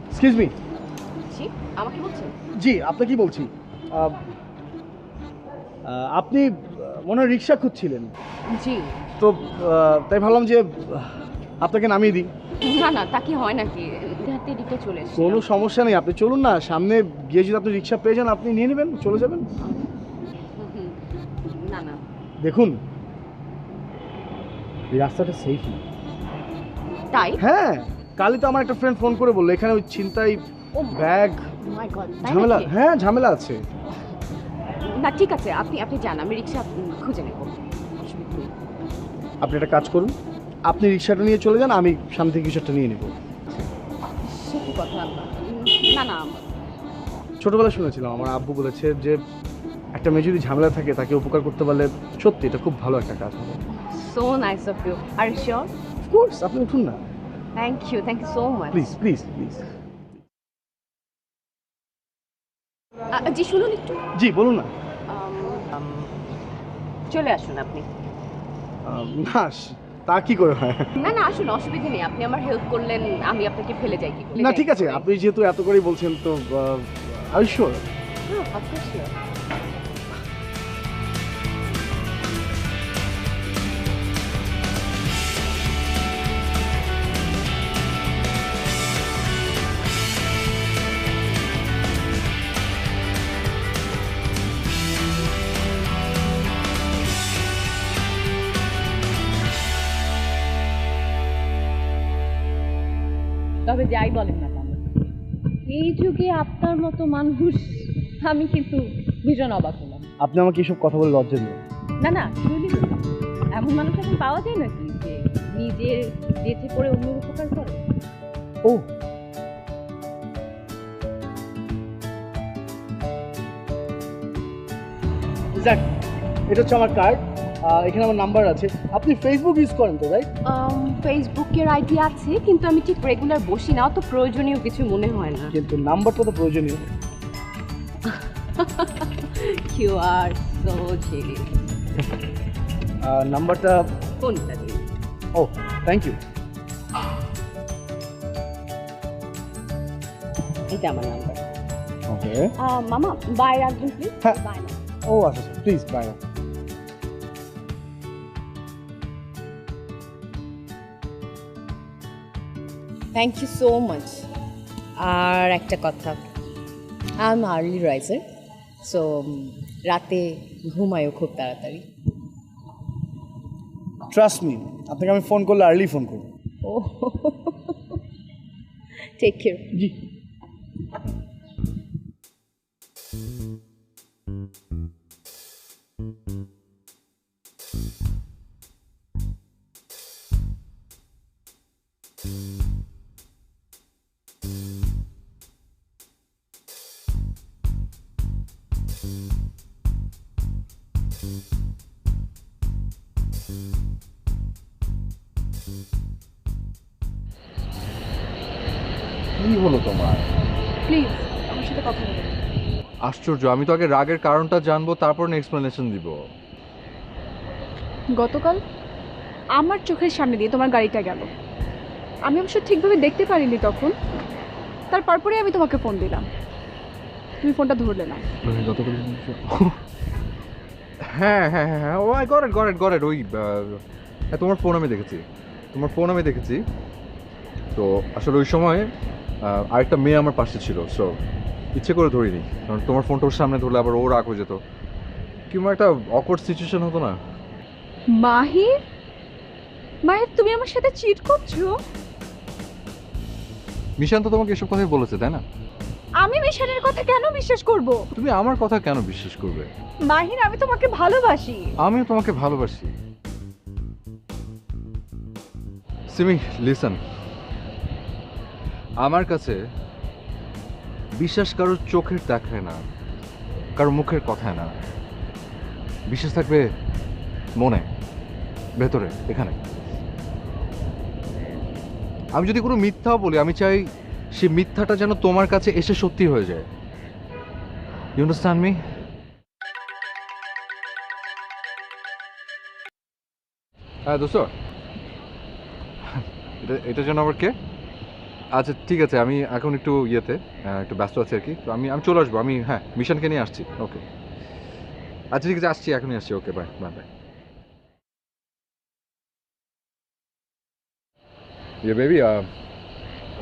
এক্সকিউজ মি, জি আমাকে বলছেন? জি আপনাকে কি বলছি, আপনি মনে হয় রিক্সা খুঁজছিলেন, জি। তো তাই ভাবলাম যে আপনাকে নামিয়ে দিই। না না, তা কি হয় নাকি? হাতে দিকে চলে এসেছি। কোনো সমস্যা নেই, আপনি চলুন না, সামনে গিয়ে যদি আপনি রিক্সা পেয়ে যান আপনি নিয়ে নেবেন, চলে যাবেন। না না, দেখুন এই রাস্তাটা সেফ না। তাই? হ্যাঁ, কালই তো আমার একটা ফ্রেন্ড ফোন করে বললো এখানে ওই ছিনতাই, ব্যাগ, মাই গড, ঝামেলা। হ্যাঁ ঝামেলা আছে। না ঠিক আছে, আপনি আপনি যান, আমি রিক্সা খুঁজে নেব। আপনি একটা কাজ করুন, আপনি রিক্সাটা নিয়ে চলে যান, আমি সামনে থেকে রিক্সাটা নিয়ে নেব। সে কি কথা? না না, ছোটবেলায় শুনেছিলাম আমার আব্বু বলেছে যে একটা মেয়ে যদি ঝামেলা থাকে তাকে উপকার করতে পারলে সত্যি এটা খুব ভালো একটা কাজ হবে। So nice of you. আর শিওর? অফ কোর্স, আপনি উঠুন না। Thank you so much. Please please please. জি শুনুন একটু। জি বলুন না। চলে আসুন আপনি। না তা কি করে হয়? না না, আসুন, অসুবিধা নেই, আপনি আমার হেল্প করলেন, আমি আপনাকে ফেলে যাই কি? না ঠিক আছে, আপনি যেহেতু এত করেই বলছেন তো আমি শিওর। হ্যাঁ অফ কোর্স শিওর। তবে যাই বলেন না কেন, এই যুগে আপনার মতো মানুষ আমি কিন্তু ভীষণ অবাক হলাম। আপনি আমাকে এসব কথা বলে লজ্জা দিবেন না না, এমন মানুষ এখন পাওয়া যায় নাকি যে নিজের বেঁচে পড়ে অন্যের উপকার করে? ও যাক, এটা হচ্ছে আমার কার্ড, এখানে আমার নাম্বার আছে। আপনি ফেসবুক ইউজ করেন তো, রাইট? ফেসবুকের আইডি আছে, কিন্তু আমি ঠিক রেগুলার বসি না, অত প্রয়োজনীয় কিছু মনে হয় না। কিন্তু নাম্বারটা তো প্রয়োজনীয়। You are so jelly. নাম্বারটা কোনটা দিন? ও থ্যাংক ইউ। এটা আমার নাম্বার। ওকে মামা বাই রাখবেন প্লিজ। হ্যাঁ। বাই। ও আচ্ছা please bye. Thank you so much. আর একটা কথা, I am early riser, so রাতে ঘুমায়ও খুব তাড়াতাড়ি। ট্রাস্ট মি, আপনাকে আমি ফোন করলে আর্লি ফোন করব। ও টেক কেয়ার। জি। কি হলো তোমার? প্লিজ আমার সাথে কথা বলুন। আশ্চর্য, আমি তো আগে রাগের কারণটা জানবো, তারপর এক্সপ্লেনেশন দিব। গতকাল আমার চোখের সামনে দিয়ে তোমার গাড়িটা গেল, আমি অবশ্য ঠিকভাবে দেখতে পারিনি তখন, তারপরে আমি তোমাকে ফোন দিলাম, তুমি ফোনটা ধরলে না। হ্যাঁ হ্যাঁ হ্যাঁ হ্যাঁ, ও আই গট ইট ওই তোমার ফোন আমি দেখেছি। তো আসলে ওই সময় আরেকটা মেয়ে আমার পাশে ছিল, সো ইচ্ছে করে ধরিনি, কারণ তোমার ফোনটা ওর সামনে ধরলে আবার ও রাগ হয়ে যেত, কিংবা একটা অকওয়ার্ড সিচুয়েশন হতো না। মাহির, তুমি আমার সাথে চিট করছো? মিশান তো তোমাকে এসব কথাই বলেছে, তাই না? আমি মিশনের কথা কেন বিশ্বাস করব? তুমি আমার কথা কেন বিশ্বাস করবে? মাহির, আমি তোমাকে ভালোবাসি। আমিও তোমাকে ভালোবাসি। সিমি লিসন, আমার কাছে বিশ্বাস কারোর চোখের দেখায় না, কারো মুখের কথায় না, বিশ্বাস থাকবে মনে, ভেতরে, এখানে। আমি যদি কোনো মিথ্যাও বলি, আমি চাই সেই মিথ্যাটা যেন তোমার কাছে এসে সত্যি হয়ে যায়। You understand me? হ্যাঁ দোস্ত, এটা যেন আবার কে? আচ্ছা ঠিক আছে, আমি এখন একটু একটু ব্যস্ত আছি আর কি, তো আমি চলে আসবো। আমি হ্যাঁ মিশনকে নিয়ে আসছি। ওকে আচ্ছা ঠিক আছে, আসছি, এখনই আসছি। Okay bye bye bye. Baby,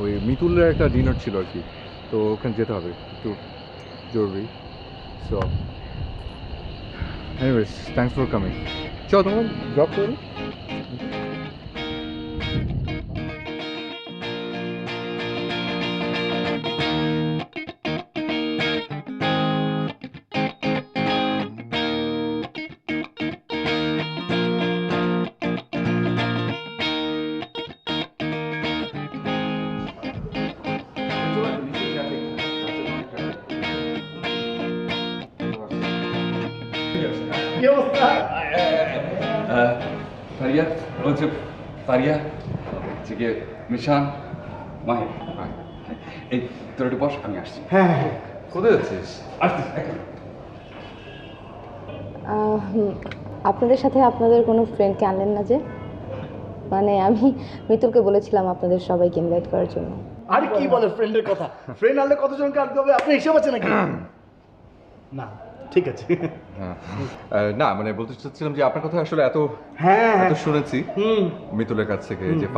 ওই মিতুলের একটা ডিনার ছিল আর কি, তো ওখানে যেতে হবে একটু জরুরি। So anyways thanks for coming. চলো তোমার ড্রপ করি। কি অবস্থা? ফারিয়া বলছে, ফারিয়া হচ্ছে গিয়ে মিশান, মাহির। এই তোর একটু বস, আমি আসছি। হ্যাঁ হ্যাঁ, কোথায় যাচ্ছিস? আসছি এখন। আপনাদের সাথে আপনাদের কোনো ফ্রেন্ডকে আনলেন না যে? মানে আমি মিতুলকে বলেছিলাম আপনাদের সবাইকে ইনভাইট করার জন্য। আরে কি বলে ফ্রেন্ডের কথা? ফ্রেন্ড আনলে কতজনকে আনতে হবে? আপনি হিসাব আছে নাকি? না ঠিক আছে। না মানে বলতে চাচ্ছিলাম যে আপনার কথা আসলে এত শুনেছি মিতুলের কাছ থেকে, যে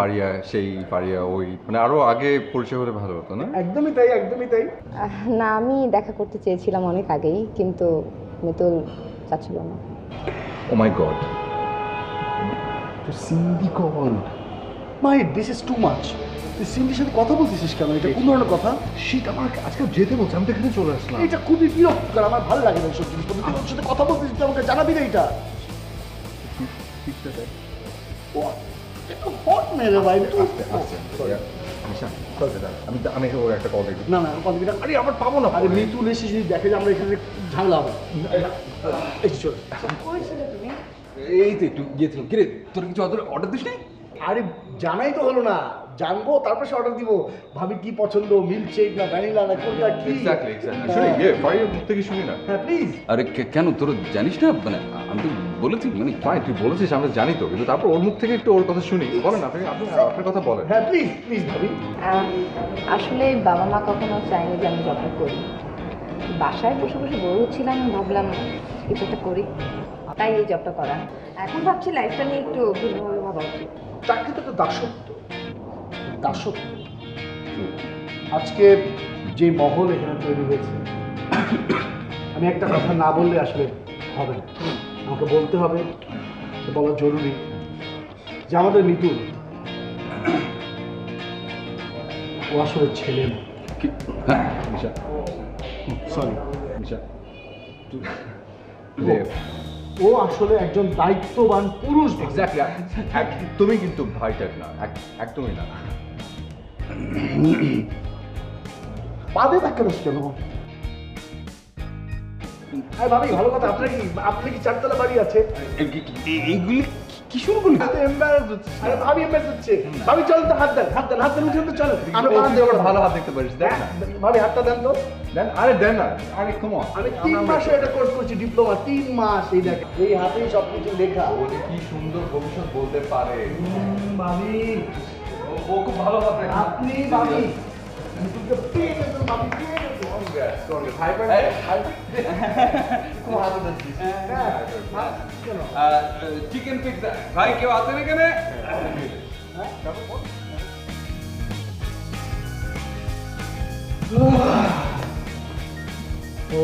পারিয়া ওই মানে আরো আগে পরিচয় হলে ভালো হতো না? একদমই তাই, একদমই তাই। না, আমি দেখা করতে চেয়েছিলাম অনেক আগেই, কিন্তু মিতুল চাচ্ছিল না। Oh my god, Sindhi call my, this is too much. তুই সিন্ধির সাথে কথা বলতেছিস কেন? এটা কোন ধরনের কথা? শীত আমার আজকে যেতে বলছে, আমি তো এখানে চলে আসলাম। এটা খুবই বিরক্তকর, আমার ভালো লাগে না এইসব জিনিস। তুই ওর সাথে কথা বলতেছিস, তুই আমাকে জানাবি না এটা? হট মেরে ভাই। আমি একটা কল দিই। না না, কল দিবি না। আরে আবার পাবো না। আরে মিতুল এসে যদি দেখে যে আমরা এখানে ঝামেলা হবে। এই চল। এই তো একটু গিয়েছিলাম। কিরে, তোর কিছু অর্ডার দিস নি? আরে জানাই তো হলো না, জানবো তারপর সে অর্ডার দিব। ভাবি কি পছন্দ, মিল্ক শেক না ভ্যানিলা না কোনটা কি? এক্স্যাক্টলি শুনি ফারিয়ার মুখ থেকে শুনি না। হ্যাঁ প্লিজ। আরে কেন, তোর জানিস না? মানে আমি তো বলেছি, মানে ফাইন তুই বলেছিস, আমরা জানি তো, কিন্তু তারপর ওর মুখ থেকে একটু ওর কথা শুনি। বলেন আপনার কথা বলেন। হ্যাঁ প্লিজ প্লিজ ভাবি। আসলে বাবা মা কখনো চায়নি যে আমি জবটা করি। বাসায় বসে বসে বোর হচ্ছিলাম, ভাবলাম কিছু একটা করি, তাই এই জবটা করা। এখন ভাবছি লাইফটা নিয়ে একটু ভিন্নভাবে ভাবা উচিত। চাকরি তো একটা দাসত্ব, দাসত্ব। আজকে যে মহল এখানে তৈরি হয়েছে, আমি একটা কথা না বললে আসলে হবে না, আমাকে বলতে হবে, বলা জরুরি যে আমাদের মিতুল ও আসলে ছেলে না। মিশা, সরি মিশা, ও আসলে একজন দায়িত্ববান পুরুষ। এক্স্যাক্টলি, একদমই কিন্তু ভাইটার না, একদমই না। বাদে ধাক্কা দিস কেন? আরে ভাবি ভালো কথা, আপনি কি চারতলা বাড়ি আছে? এইগুলি কি শুরু করলি? এমবারাস হচ্ছে। আরে ভাবি এমবারাস হচ্ছে। ভাবি চল তো, হাত দেন উঠে তো চলো। আমরা বাদ দেব, ভালো হাত দেখতে পারিস, দেখ না ভাবি হাতটা দেন তো। দেন, আরে দেন না, আরে কাম অন। আমি 3 মাসে এটা কোর্স করছি, ডিপ্লোমা 3 মাস। এই দেখেন, এই হাতেই সবকিছু লেখা। ও যে কি সুন্দর ভবিষ্যৎ বলতে পারে। ভাবি ও খুব ভালো হাত দেখে। আপনি ভাবি মিতুলকে পেয়ে গেছেন, ভাবি পেয়ে গেছেন। চিকেন পিৎজা ভাই, কেউ আছেন এখানে? ও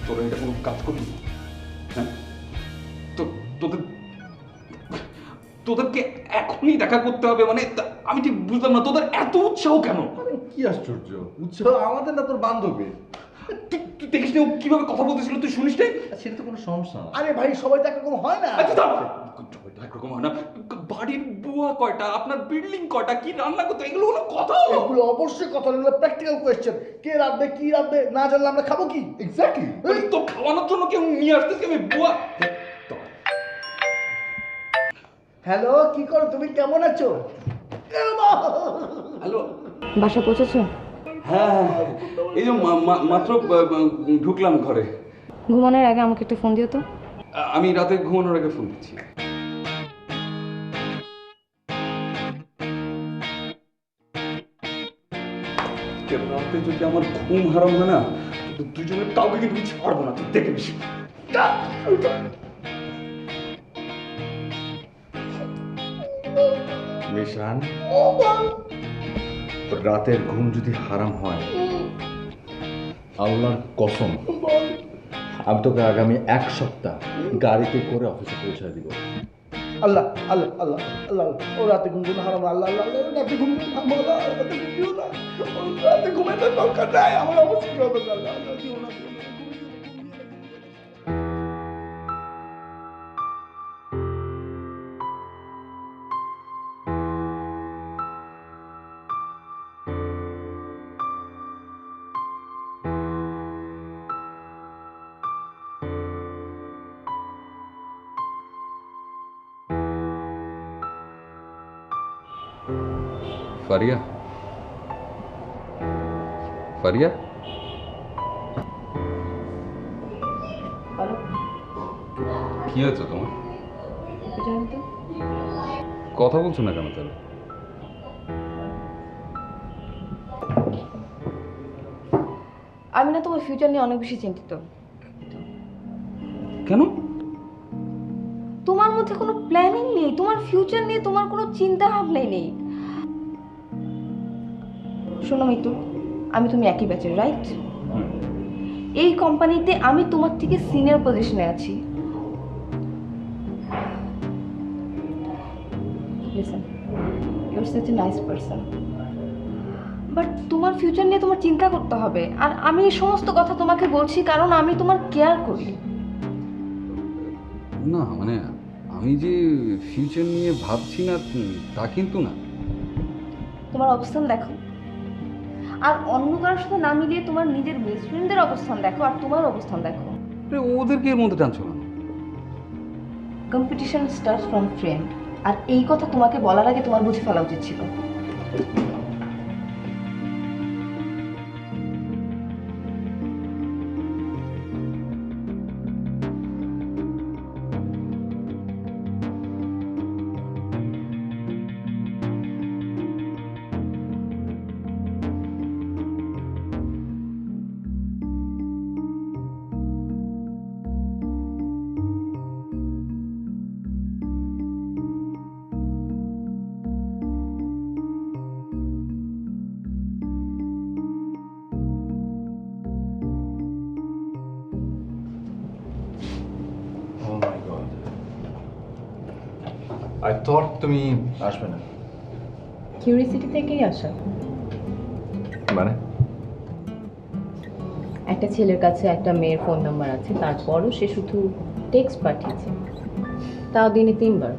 তোরা এটা কোনো কাজ করবি? হ্যাঁ, তোদেরকে এখনই দেখা করতে হবে? মানে আমি ঠিক বুঝলাম না, তোদের এত উৎসাহ কেন? কি আশ্চর্য, উৎসাহ আমাদের না তোর বান্ধবী। তুই দেখিস না ও কিভাবে কথা বলতেছিল, তুই শুনিস না? সেটা তো কোনো সমস্যা না। আরে ভাই সবাই তো একরকম হয় না। একরকম হয় না। বাড়ির বুয়া কয়টা, আপনার বিল্ডিং কয়টা, কি রান্না করতে, এগুলো কোনো কথা হলো? এগুলো অবশ্যই কথা হলো, প্র্যাকটিক্যাল কোয়েশ্চেন। কে রাঁধবে, কি রাঁধবে, না জানলে আমরা খাবো কি? এক্স্যাক্টলি। তো খাওয়ানোর জন্য কেউ নিয়ে আসতেছি আমি বুয়া? হ্যালো, কি করো তুমি, কেমন আছো? হ্যালো, বাসা পৌঁছেছো? হ্যাঁ এই যে মাত্র ঢুকলাম ঘরে। ঘুমানোর আগে আমাকে একটু ফোন দিও তো। আমি রাতে ঘুমানোর আগে ফোন দিচ্ছি। রাতে যদি আমার ঘুম হারাম হয় না, দুজনের কাউকে কিন্তু ছাড়বো না, তুই দেখে নিস। মিশান, রাতের ঘুম যদি হারাম হয়, আল্লাহর কসম আমি তোকে আগামী 1 সপ্তাহ গাড়িতে করে অফিসে পৌঁছে দিব। আল্লাহ আল্লাহ আল্লাহ আল্লাহ, ও রাতে ঘুম দিন হারাম, আল্লাহ আল্লাহ আল্লাহ, রাতে ঘুম দিন হারাম, আল্লাহ রাতে ঘুম দিও না, রাতে ঘুমের দরকার নাই, আমার অবস্থা কি হবে? আল্লাহ আল্লাহ দিও না, দিও না। ফারিয়া, ফারিয়া, কি হয়েছে তোমার? কথা বলছো না কেন তাহলে? আমি না তোমার ফিউচার নিয়ে অনেক বেশি চিন্তিত। কেন? তোমার মধ্যে কোনো প্ল্যানিং নেই, তোমার ফিউচার নিয়ে তোমার কোনো চিন্তা ভাবনাই নেই। শোনো মিতু, আমি তুমি একই ব্যাচের, রাইট? এই কোম্পানিতে আমি তোমার থেকে সিনিয়র পজিশনে আছি। Listen, you are such a nice person, but তোমার ফিউচার নিয়ে তোমার চিন্তা করতে হবে। আর আমি এই সমস্ত কথা তোমাকে বলছি কারণ আমি তোমার কেয়ার করি। না মানে আমি যে ফিউচার নিয়ে ভাবছি না তা কিন্তু না। তোমার অবস্থান দেখো, আর অন্য কারোর সাথে না মিলিয়ে তোমার নিজের বেস্ট ফ্রেন্ডদের অবস্থান দেখো, আর তোমার অবস্থান দেখো। ওদেরকে এর মধ্যে টানছো না। কম্পিটিশন স্টার্টস ফ্রম ফ্রেন্ড, আর এই কথা তোমাকে বলার আগে তোমার বুঝে ফেলা উচিত ছিল। I thought তুমি আসবে না। কিউরিসিটি থেকেই আসা। মানে একটা ছেলের কাছে একটা মেয়ের ফোন নাম্বার আছে, তারপরও সে শুধু টেক্সট পাঠিয়েছে, তাও দিনে 3 বার।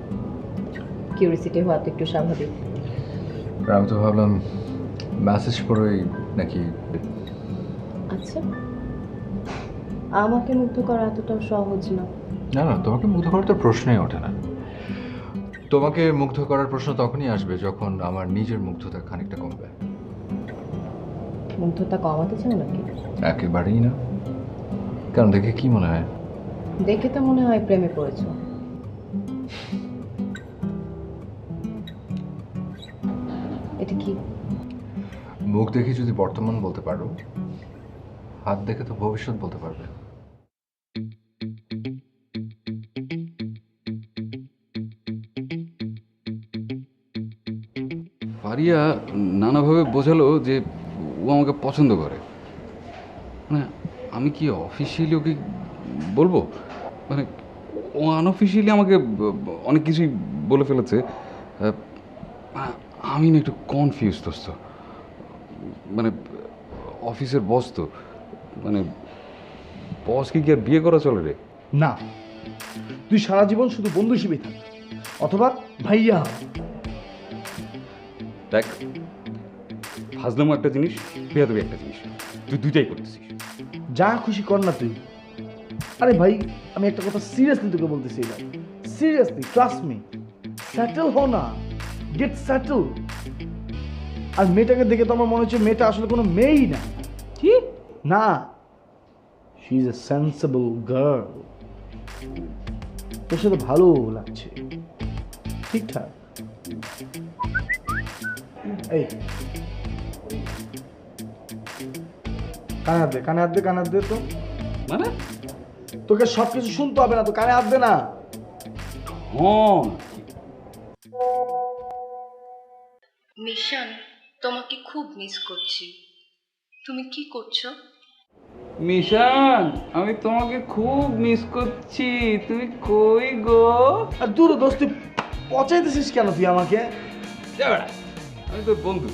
কিউরিসিটি হওয়া তো একটু স্বাভাবিক। আমি তো ভাবলাম মেসেজ করেই নাকি। আচ্ছা, আমাকে মুগ্ধ করা এতটাও সহজ না। না না, তোমাকে মুগ্ধ করার তো প্রশ্নই ওঠে না। তোমাকে মুগ্ধ করার প্রশ্ন তখনই আসবে যখন আমার নিজের মুগ্ধতা খানিকটা কমবে। মুগ্ধতা কমাতে চাও নাকি? একেবারেই না। কারণ দেখে কি মনে হয়? দেখে তো মনে হয় প্রেমে পড়েছো। এটা কি? মুখ দেখে যদি বর্তমান বলতে পারো, হাত দেখে তো ভবিষ্যৎ বলতে পারবে। ফারিয়া নানাভাবে বোঝালো যে ও আমাকে পছন্দ করে। মানে আমি কি অফিসিয়ালি ওকে বলবো? মানে ও আনঅফিসিয়ালি আমাকে অনেক কিছুই বলে ফেলেছে। আমি না একটু কনফিউজ দোস্ত। মানে অফিসের বস তো, মানে বসকে কি আর বিয়ে করা চলে রে? না, তুই সারা জীবন শুধু বন্ধু হিসেবেই থাক, অথবা ভাইয়া। দেখ, ফাজলামো একটা জিনিস, বেয়াদবি একটা জিনিস, তুই দুইটাই করতেছিস। যা খুশি কর না তুই। আরে ভাই, আমি একটা কথা সিরিয়াসলি তোকে বলতেছি, ভাই সিরিয়াসলি, ট্রাস্ট মি। সেটেল হও না, গেট সেটেল। আর মেয়েটাকে দেখে তো আমার মনে হচ্ছে মেয়েটা আসলে কোনো মেয়েই না। কি না, she is a sensible girl. তোর সাথে ভালো লাগছে, ঠিকঠাক। এই কানে হাত দে, কানে হাত দে, কানে হাত দে। তো মানে তোকে সবকিছু শুনতে হবে না, তো কানে হাত দে না। মিশন, তোমাকে খুব মিস করছি। তুমি কি করছো? মিশন, আমি তোমাকে খুব মিস করছি। তুমি কই গো? আর দূর দোস্ত, তুই পচাইতেছিস কেন তুই আমাকে? আমি তোর বন্ধু,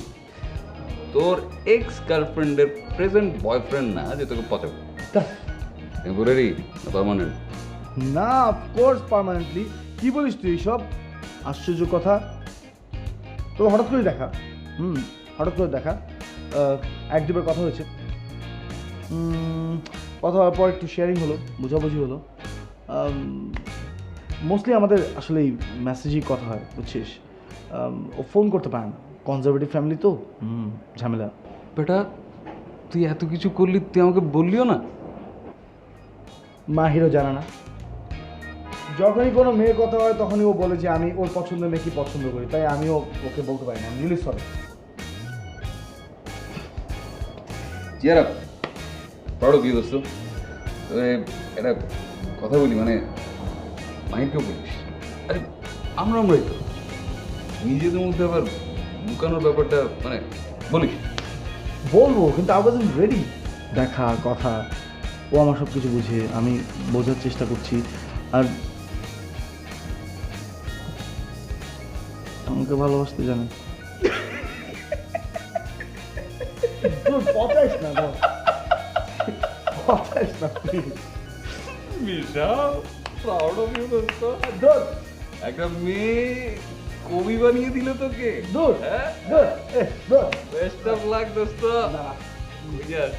তোর এক্স গার্লফ্রেন্ডের প্রেজেন্ট বয়ফ্রেন্ড না যে তোকে পচাবো। টেম্পোরারি না পার্মানেন্ট? না, অফকোর্স পার্মানেন্টলি। কি বলিস তুই এইসব? আশ্চর্য কথা। তো হঠাৎ করে দেখা, হঠাৎ করে দেখা, এক দুবার কথা হয়েছে। কথা হওয়ার পর একটু শেয়ারিং হলো, বোঝাবুঝি হলো। মোস্টলি আমাদের আসলে এই মেসেজেই কথা হয়, বুঝছিস। ও ফোন করতে পারে না, কনজারভেটিভ ফ্যামিলি তো, ঝামেলা। বেটা, তুই এত কিছু করলি, তুই আমাকে বললিও না? মাহিরও জানা না। যখনই কোনো মেয়ের কথা হয় তখনই ও বলে যে আমি ওর পছন্দের মেয়েকে পছন্দ করি, তাই আমিও ওকে বলতে পারি না। আমি রিলিজ সরি। চেয়ার পারো কি দোস্ত? একটা কথা বলি, মানে মাহিরকেও বলিস। আরে আমরাই তো নিজেদের মধ্যে আবার লুকানোর ব্যাপারটা মানে বলিস। বলবো, কিন্তু আই ওয়াজন্ট রেডি। দেখা, কথা, ও আমার সব কিছু বুঝে, আমি বোঝার চেষ্টা করছি। আর আমাকে ভালোবাসতে জানে। পচাইস না, পচাইস না প্লিজ। বিশাল প্রাউড অফ ইউ দোস্ত। একটা মেয়ে কবি বানিয়ে দিল তোকে। দূর দূর দূর। বেস্ট অফ লাক দোস্ত। বুঝাস?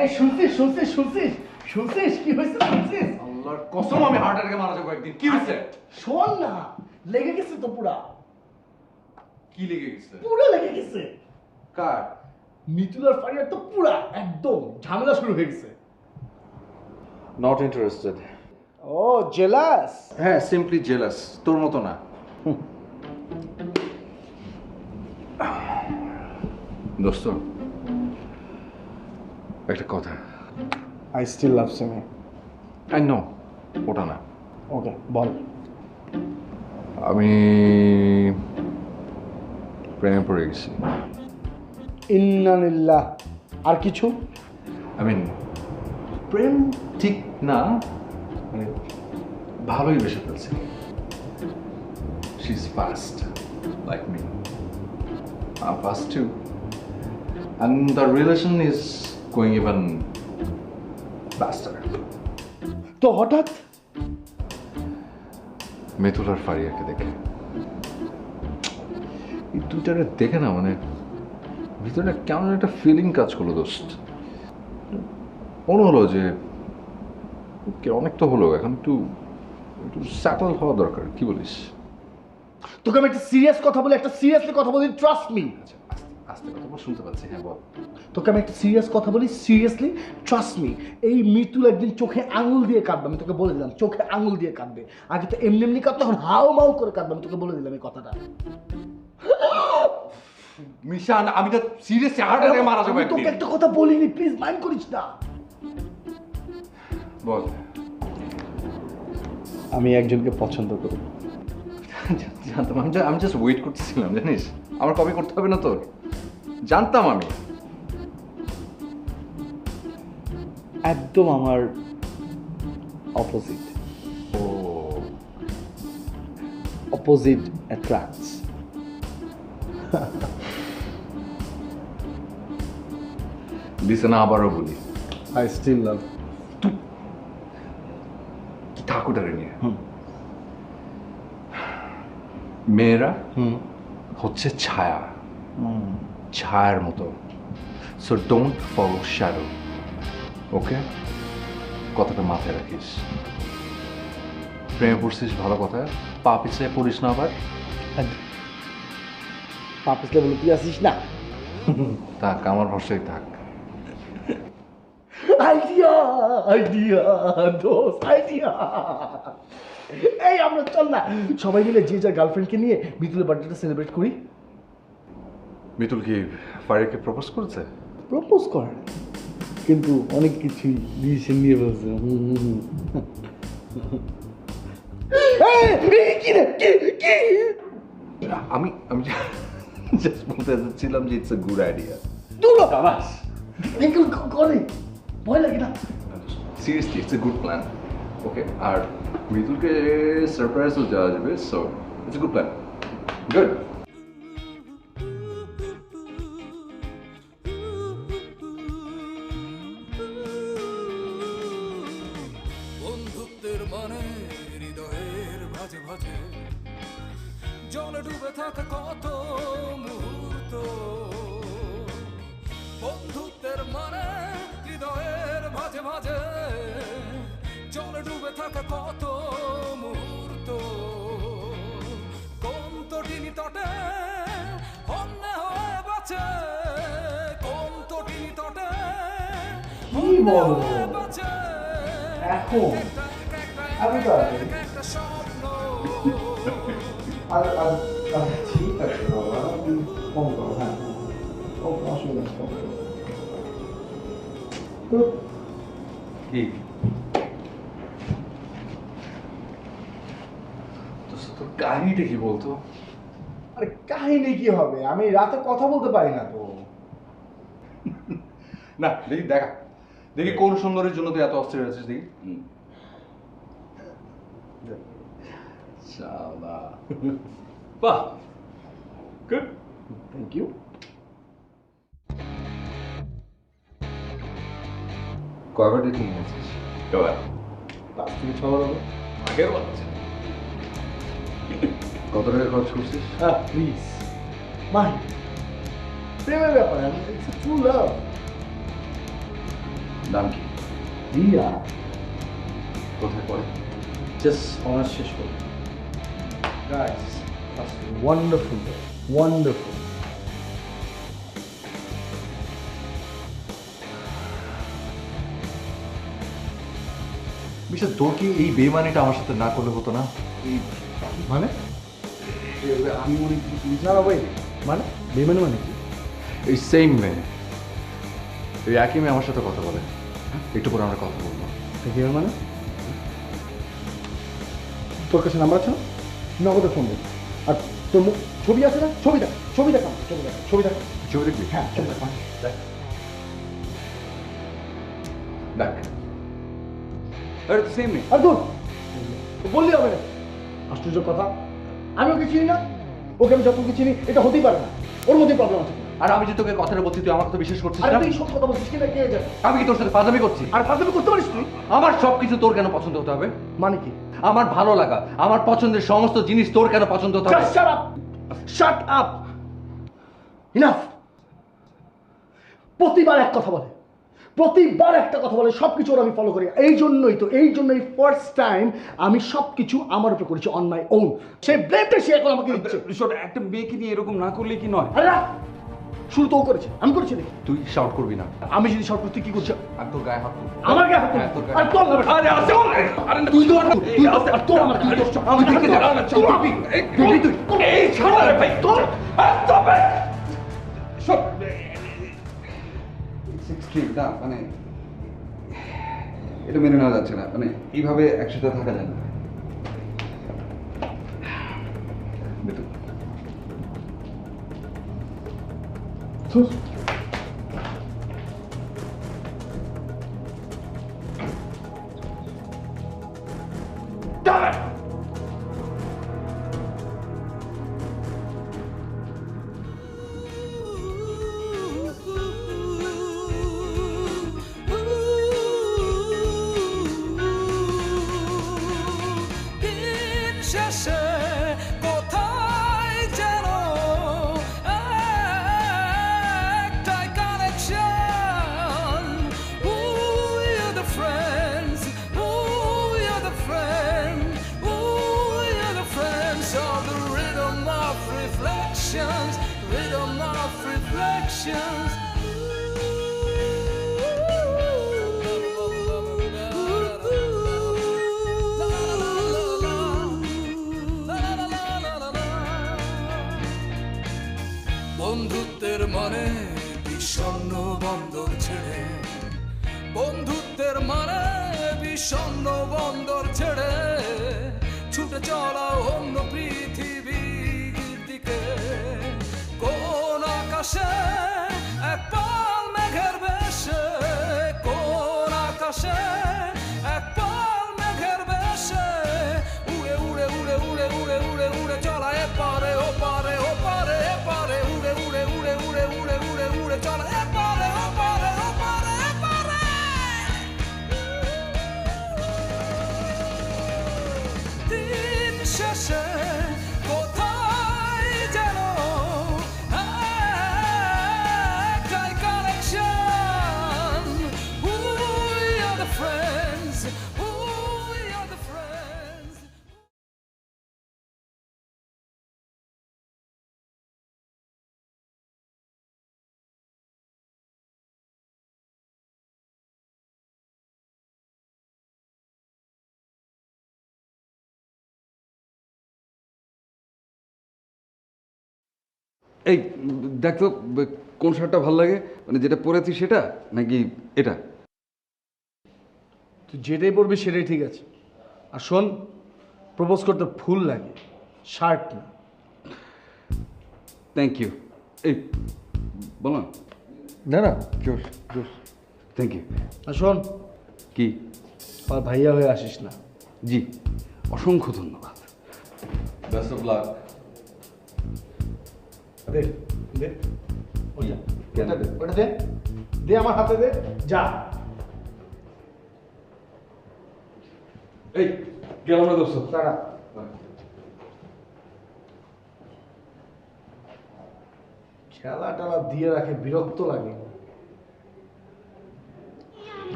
এই শুনছিস শুনছিস শুনছিস শুনছিস কি হয়েছে? শুনছিস? আল্লাহর কসম আমি হার্ট অ্যাটাকে মারা যাবো একদিন। কি হয়েছে? শোন না, লেগে গেছে তো পুরা। কি লেগে গেছে? পুরো লেগে গেছে। কার? মিতুলার ফারিয়ার তো পুরা একদম ঝামেলা শুরু হয়ে গেছে। Not interested. ও জেলাস? হ্যাঁ, সিম্পলি জেলাস, তোর মতো না। দোস্ত, একটা কথা। I still love Simi. I know, ওটা না। ওকে বল। আমি প্রেমে পড়ে গেছি। ইন্নালিল্লাহ। আর কিছু? আই মিন প্রেম ঠিক না, মানে ভালোই বেসে ফেলছি। She is fast like me, I'm fast too, and the relation is going even faster. তো হঠাৎ মিতুলার ফারিয়াকে দেখে, এই দুইটারে দেখে না মানে ভিতরে কেমন একটা ফিলিং কাজ করলো দোস্ত। মনে হলো যে ওকে অনেক তো হলো, এখন একটু একটু সেটেল হওয়া দরকার। কি বলিস? তোকে আমি একটা সিরিয়াস কথা বলি, একটা সিরিয়াসলি কথা বলি, ট্রাস্ট মি। আচ্ছা, আস্তে কথা বল, শুনতে পাচ্ছি। হ্যাঁ বল। তোকে আমি একটা সিরিয়াস কথা বলি, সিরিয়াসলি ট্রাস্ট মি। এই মিতুল একদিন চোখে আঙুল দিয়ে কাঁদবে, আমি তোকে বলে দিলাম। চোখে আঙুল দিয়ে কাঁদবে। আগে তো এমনি এমনি কাঁদতো, এখন হাউ মাউ করে কাঁদবে। আমি তোকে বলে দিলাম এই কথাটা। মিশান, আমি তো সিরিয়াসলি হার্ট অ্যাটাকে মারা যাবো আমি একদিন। তোকে একটা কথা বলিনি, প্লিজ মাইন্ড করিস না। বল। আমি একজনকে পছন্দ করি। জানতাম, আমি জাস্ট ওয়েট করতেছিলাম, জানিস আমার কপি করতে হবে না তোর। জানতাম আমি। একদম আমার অপোজিট। ও, অপোজিট অ্যাট্রাক্টস। দিছে না, আবারও বলি, আই স্টিল লাভ। কি ঠাকুরটারে নিয়ে মেয়েরা হচ্ছে ছায়া, ছায়ার মতো। সো ডোন্ট ফলো শ্যাডো, ওকে? কথাটা মাথায় রাখিস। প্রেমে পড়ছিস ভালো কথা, পা পিছলে পড়িস না আবার। পা পিছলে বলে তুই আসিস না। থাক, আমার ভরসাই থাক। আইডিয়া আইডিয়া দোস্ত, আইডিয়া। এই আমরা চল না সবাই মিলে যে যার গার্লফ্রেন্ডকে নিয়ে মিতুলের বার্থডেটা সেলিব্রেট করি। মিতুল কি ফারিয়াকে প্রপোজ করেছে? প্রপোজ করে কিন্তু অনেক কিছুই ডিসিশন নিয়ে ফেলছে। আমি আমি জাস্ট বলতে চাচ্ছিলাম যে ইটস এ গুড আইডিয়া। বাস করে ভয় লাগে না। Seriously it's a good plan. Okay, আর মিতুলকে সারপ্রাইজও দেওয়া যাবে, so it's a good plan. Good. বন্ধুত্বের মানে হৃদয়ের ভাঁজে ভাঁজে জলে ডুবে থাকা কত মুহূর্ত। বন্ধুত্বের মানে হৃদয়ের ভাঁজে ভাঁজে জলে ডুবে থাকা কত মুহূর্ত। কোন তটিনী তটে অন্য হয়ে বাঁচে, কোন তটিনী তটে অন্য হয়ে বাঁচে। এখন আমি তো ঠিক আছে বাবা, কম করো। হ্যাঁ অসুবিধা তো কি তোর কাহিনীটা কি বলতো? আরে কাহিনী কি হবে, আমি রাতে কথা বলতে পারি না তো। না দেখি, দেখা দেখি কোন সুন্দরের জন্য তুই এত অস্থির আছিস। দেখি। শালা বাহ, গুড, থ্যাংক ইউ। কয়বার ডেটিং নিয়েছিস? কয়বার? 5 থেকে 6 বার হবে। আগের বাচ্চা। কত টাকা খরচ করছিস? প্লিজ মাই প্রেমের ব্যাপার, ইটস ট্রু লাভ। নাম কি? রিয়া। কোথায় পড়ে? জাস্ট অনার্স শেষ করি। Guys that's wonderful, wonderful. বিশেষ তোর কি এই বেমানিটা আমার সাথে না করলে হতো না? এই মানে আমি মনে না ভাই, মানে বেমানি মানে কি? এই সেম মেয়ে, এই একই মেয়ে আমার সাথে কথা বলে। একটু পরে আমরা কথা বলবো। কি মানে? তোর কাছে নাম্বার আছে না? নগদে ফোন দে। আর তোর ছবি আছে না? ছবি দেখ, ছবি দেখ, ছবি দেখ, ছবি দেখ, ছবি দেখবি? হ্যাঁ ছবি দেখ, দেখ দেখ। আরে তো সেম নেই। আর দূর বললি হবে না। আশ্চর্য কথা, আমি ওকে চিনি না, ওকে আমি যতটুকু চিনি এটা হতেই পারে না, ওর মধ্যে প্রবলেম আছে। আর আমি যে তোকে কথাটা বলছি তুই আমার কথা বিশ্বাস করছিস আরে না? তুই সব কথা বলছিস কিনা কে জানে? আমি কি তোর সাথে ফাজলামি করছি? আর ফাজলামি করতে পারিস তুই? আমার সবকিছু তোর কেন পছন্দ হতে হবে? মানে কি? আমার ভালো লাগা, আমার পছন্দের সমস্ত জিনিস তোর কেন পছন্দ হতে হবে? Shut up, shut up, enough. প্রতিবার এক কথা বলে, প্রতিবার একটা কথা বলে, সবকিছু ওর আমি ফলো করি। এই জন্যই ফার্স্ট টাইম আমি সবকিছু আমার উপর করেছি, অন মাই ওন। সেই ব্লেমটা সে এখন আমাকে দিচ্ছে। একটা মেয়েকে নিয়ে এরকম না করলে কি নয়? আরে না, শুরু তো করেছে, আমি করেছি নাকি? তুই শাউট করবি না। আমি যদি শর্ট করতে কি করছি? আর তোর গায়ে হাত তুলবি। আমার গায়ে হাত তুলবি? আর তোর গায়ে- আরে আসুন, আরে তুই তো তুই আর তোর আমার কি করছ? আমি দেখে যা, তুই এই ছাড় রে ভাই, তোর স্টপ ইট। সব এক্সট্রিম না, মানে এটা মেনে নেওয়া যাচ্ছে না। মানে এইভাবে একসাথে থাকা যায় না। দিন শেষে কোথায় যেন এক বন্ধুত্বের মানে বিষণ্ণ বন্দর ছেড়ে, বন্ধুত্বের মানে বিষণ্ণ বন্দর ছেড়ে ছুটে চলা অন্য পৃথিবীর দিকে। কোন আকাশে এক পাল মেঘের বেশে, কোন আকাশে এক পাল মেঘের বেশে উড়ে উড়ে উড়ে উড়ে উড়ে উড়ে উড়ে চলা এপারে ওপারে ওপারে এপারে উড়ে উড়ে উড়ে উড়ে উড়ে উড়ে উড়ে চলা এপারে ওপারে ওপারে এপারে। দিন শেষে কোথায় যেন একটাই connection, we are the friends, we are the friends. এই দেখ তো কোন শার্টটা ভালো লাগে, মানে যেটা পরেছি সেটা নাকি এটা? তুই যেটাই পরবি সেটাই ঠিক আছে। আর শোন, প্রপোজ করতে ফুল লাগে, শার্ট না। Thank you. এই বলো না না জোর জোর। Thank you. আর শোন, কি? আর ভাইয়া হয়ে আসিস না। জি, অসংখ্য ধন্যবাদ। Best of luck. দে দে ওটা, ওটা দে, ওটা দে, দে আমার হাতে দে, যা। এই গেলাম না দোস্ত। তারা খেলা টেলা দিয়ে রাখে, বিরক্ত লাগে।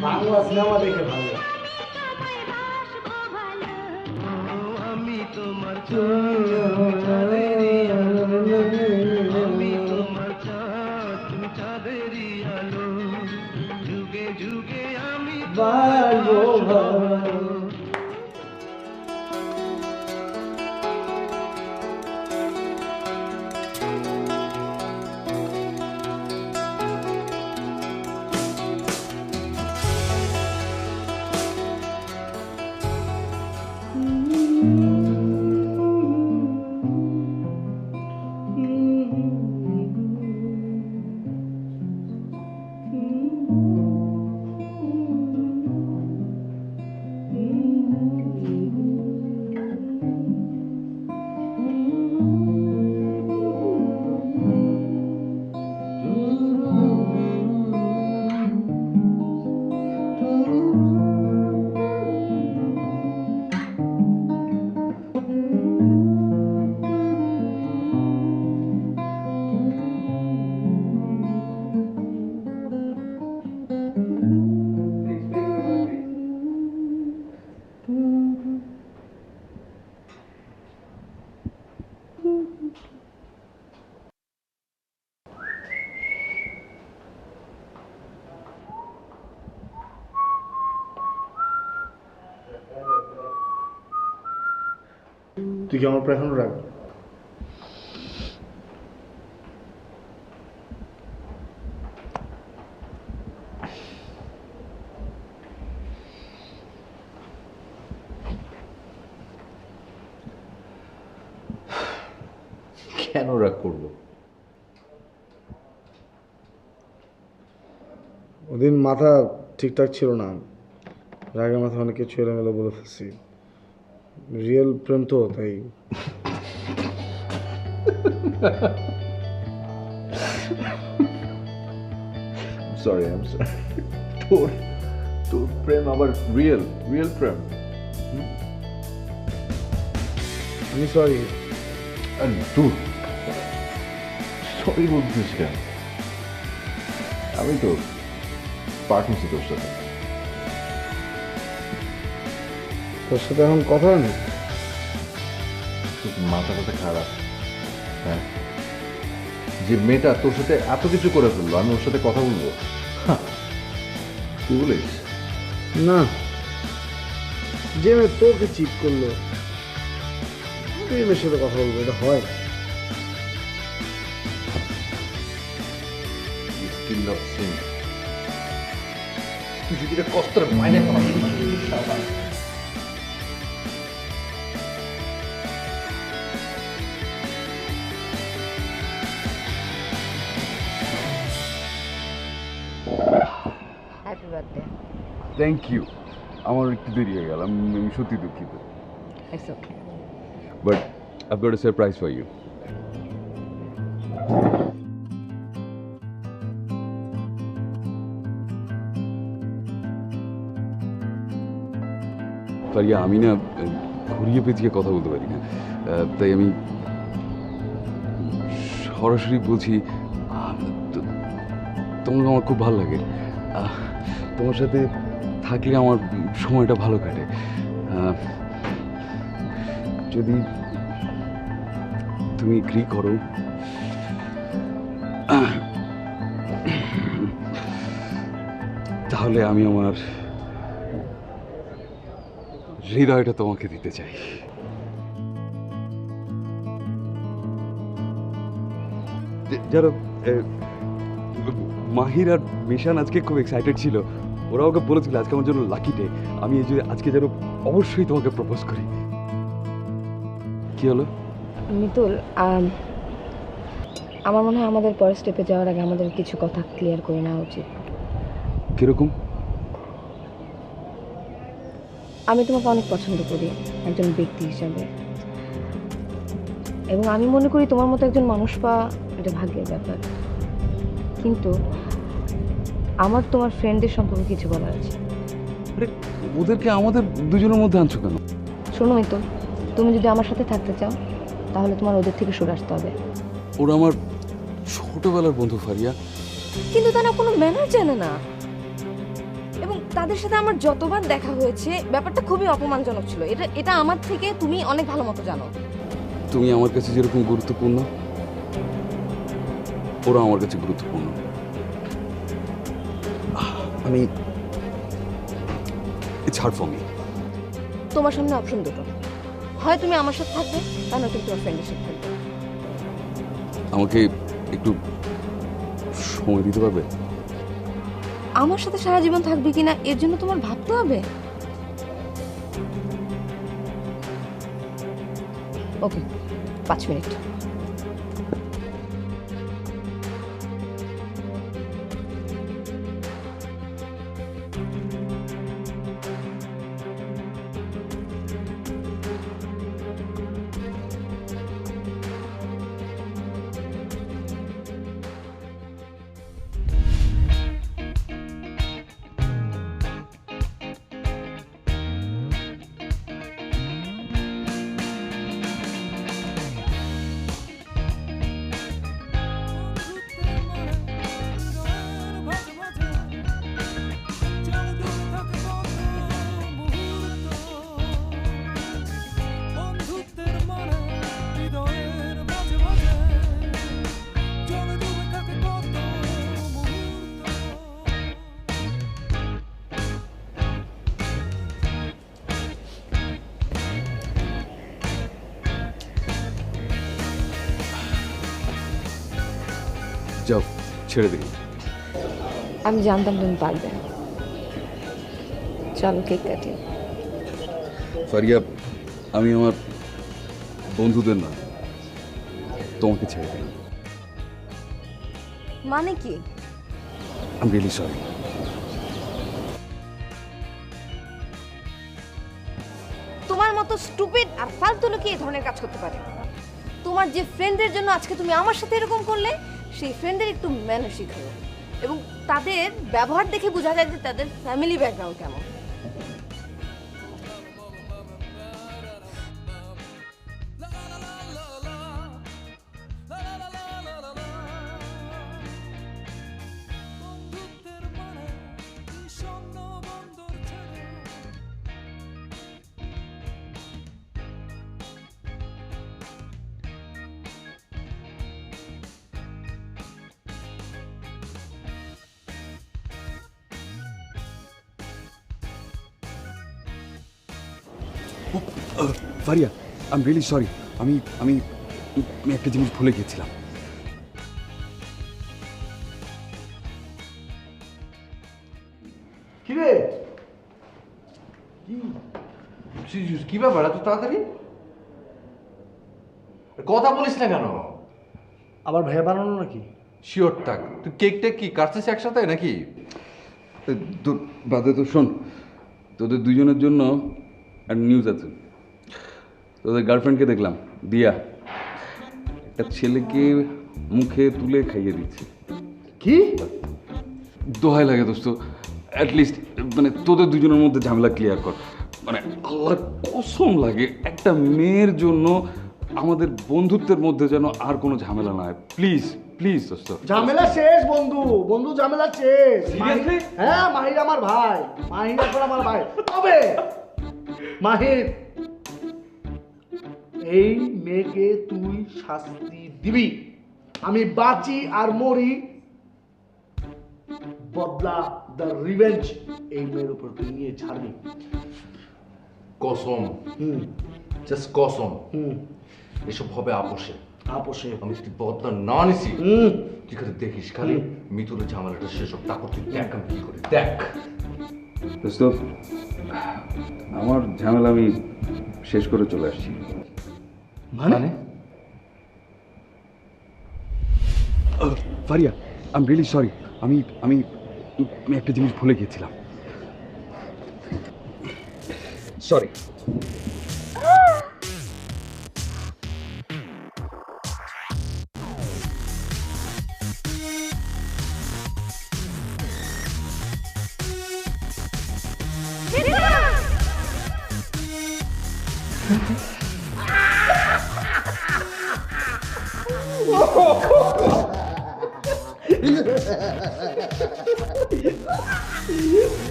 বাংলা সিনেমা দেখে ভালো লাগে। আমি তোমার চাঁদেরই আলো, যুগে যুগে আমি বাড়বো ভালো। তুই কি আমার উপর এখনো রাগ? কেন রাগ করবো? ওদিন মাথা ঠিকঠাক ছিল না, রাগের মাথা অনেক কিছু এলোমেলো বলে ফেলছি। রিয়েল প্রেম তো তাই। Sorry, I am sorry. তোর তোর প্রেম আবার রিয়েল রিয়েল প্রেম? আমি সরি। দূর, সরি বলছিস কেন? আমি তো পার্ট নিচ্ছি তোর সাথে। তোর সাথে এখন কথা নেই? মাথা খারাপ। হ্যাঁ, যে মেয়েটা তোর সাথে এত কিছু করে ফেললো, আমি ওর সাথে কথা বলবো? কি বলিস? না, যে মেয়ে তোকে চিট করলো তুই মেয়ের সাথে কথা বলবো, এটা হয়? তুই যদি এটা কষ্টের মাইনে পাস হ্যাপি বার্থডে। Thank you. আমার একটু দেরি হয়ে গেল, আমি সত্যি দুঃখিত। It's okay. But I've got a surprise for you. Faria, আমি না ঘুরিয়ে পেঁচিয়ে কথা বলতে পারি না, তাই আমি সরাসরি বলছি, তোমাকে আমার খুব ভালো লাগে। তোমার সাথে থাকলে আমার সময়টা ভালো কাটে। যদি তুমি এগ্রি করো তাহলে আমি আমার হৃদয়টা তোমাকে দিতে চাই। যারা মাহির আর মিশান আজকে খুব এক্সাইটেড ছিল, ওরা ওকে বলেছিল আজকে আমার জন্য লাকি ডে, আমি এই যে আজকে যেন অবশ্যই তোমাকে প্রপোজ করি। কি হলো? মিতুল, আমার মনে হয় আমাদের পরের স্টেপে যাওয়ার আগে আমাদের কিছু কথা ক্লিয়ার করে নেওয়া উচিত। কিরকম? আমি তোমাকে অনেক পছন্দ করি একজন ব্যক্তি হিসাবে, এবং আমি মনে করি তোমার মতো একজন মানুষ পাওয়া এটা ভাগ্যের ব্যাপার। কিন্তু আমার তোমার ফ্রেন্ডদের সম্পর্কে কিছু বলার আছে। ওদেরকে আমাদের দুজনের মধ্যে আনছো কেন? শোনো মিতুল, তুমি যদি আমার সাথে থাকতে চাও তাহলে তোমার ওদের থেকে সরে আসতে হবে। ওরা আমার ছোটবেলার বন্ধু ফারিয়া। কিন্তু তারা কোনো ম্যানার জানে না, এবং তাদের সাথে আমার যতবার দেখা হয়েছে ব্যাপারটা খুবই অপমানজনক ছিল। এটা আমার থেকে তুমি অনেক ভালো মতো জানো। তুমি আমার কাছে যেরকম গুরুত্বপূর্ণ, ওরা আমার কাছে গুরুত্বপূর্ণ। আমি ইটস হার্ড ফর মি। তোমার সামনে অপশন দুটো, হয় তুমি আমার সাথে থাকবে, তা নয়তো তোমার ফ্রেন্ডের সাথে থাকবে। আমাকে একটু সময় দিতে পারবে? আমার সাথে সারা জীবন থাকবে কিনা এর জন্য তোমার ভাবতে হবে। ওকে, 5 মিনিট। যাও, ছেড়ে দিই। আমি জানতাম তুমি পারবে। চলো কেক কাটি। ফারিয়া, আমি আমার বন্ধুদের না, তোমাকে ছেড়ে দিই। মানে কি? I am really sorry. তোমার মতো স্টুপিড আর ফালতু লোক এই ধরনের কাজ করতে পারে। তোমার যে ফ্রেন্ডের জন্য আজকে তুমি আমার সাথে এরকম করলে, সেই ফ্রেন্ডের একটু ম্যানার শিখো, এবং তাদের ব্যবহার দেখে বোঝা যায় যে তাদের ফ্যামিলি ব্যাকগ্রাউন্ড কেমন। Faria I am really sorry, আমি আমি আমি একটা জিনিস ভুলে গিয়েছিলাম। কিরে কি ব্যাপার এত তাড়াতাড়ি কথা বলিস না কেন? আবার ভাইয়া বানানো নাকি? শিওর থাক, তুই কেকটা কি কাটছিস একসাথে নাকি? তোর বাদে তো শোন, তোদের দুজনের জন্য একটা নিউজ আছে। তোদের গার্লফ্রেন্ডকে দেখলাম, দিয়া একটা ছেলেকে মুখে তুলে খাইয়ে দিচ্ছে। কি দোহাই লাগে দোস্ত, অ্যাটলিস্ট মানে তোদের দুজনের মধ্যে ঝামেলা ক্লিয়ার কর। মানে আল্লাহর কসম লাগে, একটা মেয়ের জন্য আমাদের বন্ধুত্বের মধ্যে যেন আর কোনো ঝামেলা না হয়। প্লিজ প্লিজ দোস্ত। ঝামেলা শেষ বন্ধু, বন্ধু ঝামেলা শেষ। Seriously? হ্যাঁ, মাহির আমার ভাই, মাহির এখন আমার ভাই। তবে মাহির, এই মেয়েকে তুই শাস্তি দিবি। আমি বাঁচি আর মরি, বদলা দ্য রিভেঞ্জ এই মেয়ের উপর তুই নিয়ে ছাড়বি। কসম, জাস্ট কসম, এসব হবে আপোষে। আপোষে আমি যদি বদলা না নিছি, তুই খালি দেখিস, খালি মিতুলের ঝামেলাটা শেষ হোক, তারপর তুই দেখ আমি কি করি। দেখ দোস্ত, আমার ঝামেলা আমি শেষ করে চলে আসছি। মানে Faria I am really sorry, আমি আমি আমি একটা জিনিস ভুলে গিয়েছিলাম। সরি।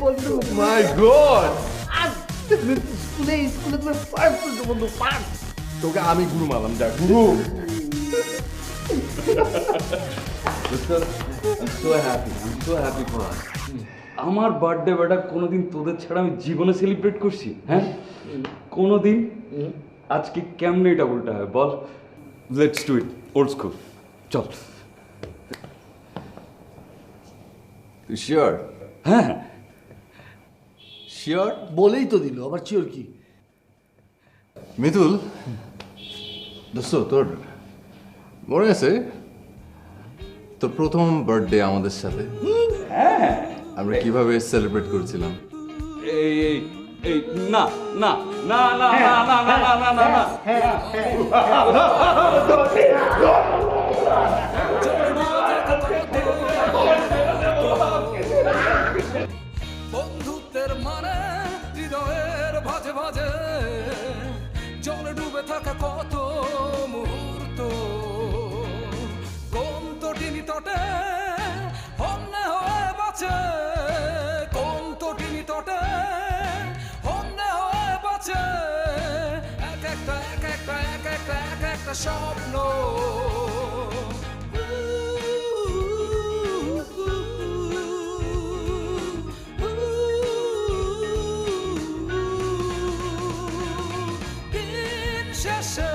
বন্ধু, মাই গড, স্কুলে স্কুলে তুমি ফার্স্ট হয়েছো বন্ধু, ফার্স্ট। তোকে আমি গুরু মানলাম, যা গুরু। আমার বার্থডে বেটা কোনোদিন তোদের ছাড়া আমি জীবনে সেলিব্রেট করছি? হ্যাঁ, কোনোদিন? আজকে কেমনে এটা উল্টা হয় বল? Let's do it old school, চল। তুই শিওর? হ্যাঁ শিওর বলেই তো দিল, আবার চিওর কি? মিতুল দোস্ত, তোর মনে আছে তোর প্রথম বার্থডে আমাদের সাথে আমরা কিভাবে সেলিব্রেট করেছিলাম? এই এই এই না না না না না না না না না না। বন্ধুত্বের মানে হৃদয়ের ভাজে ভাজে জলে ডুবে থাকা কত মুহূর্ত, কোন তটিনী তটে হন্যে হয়ে বাঁচে, কোন তটিনী তটে হন্যে হয়ে বাঁচে, এক একটা এক একটা এক একটা এক একটা স্বপ্ন। শেষে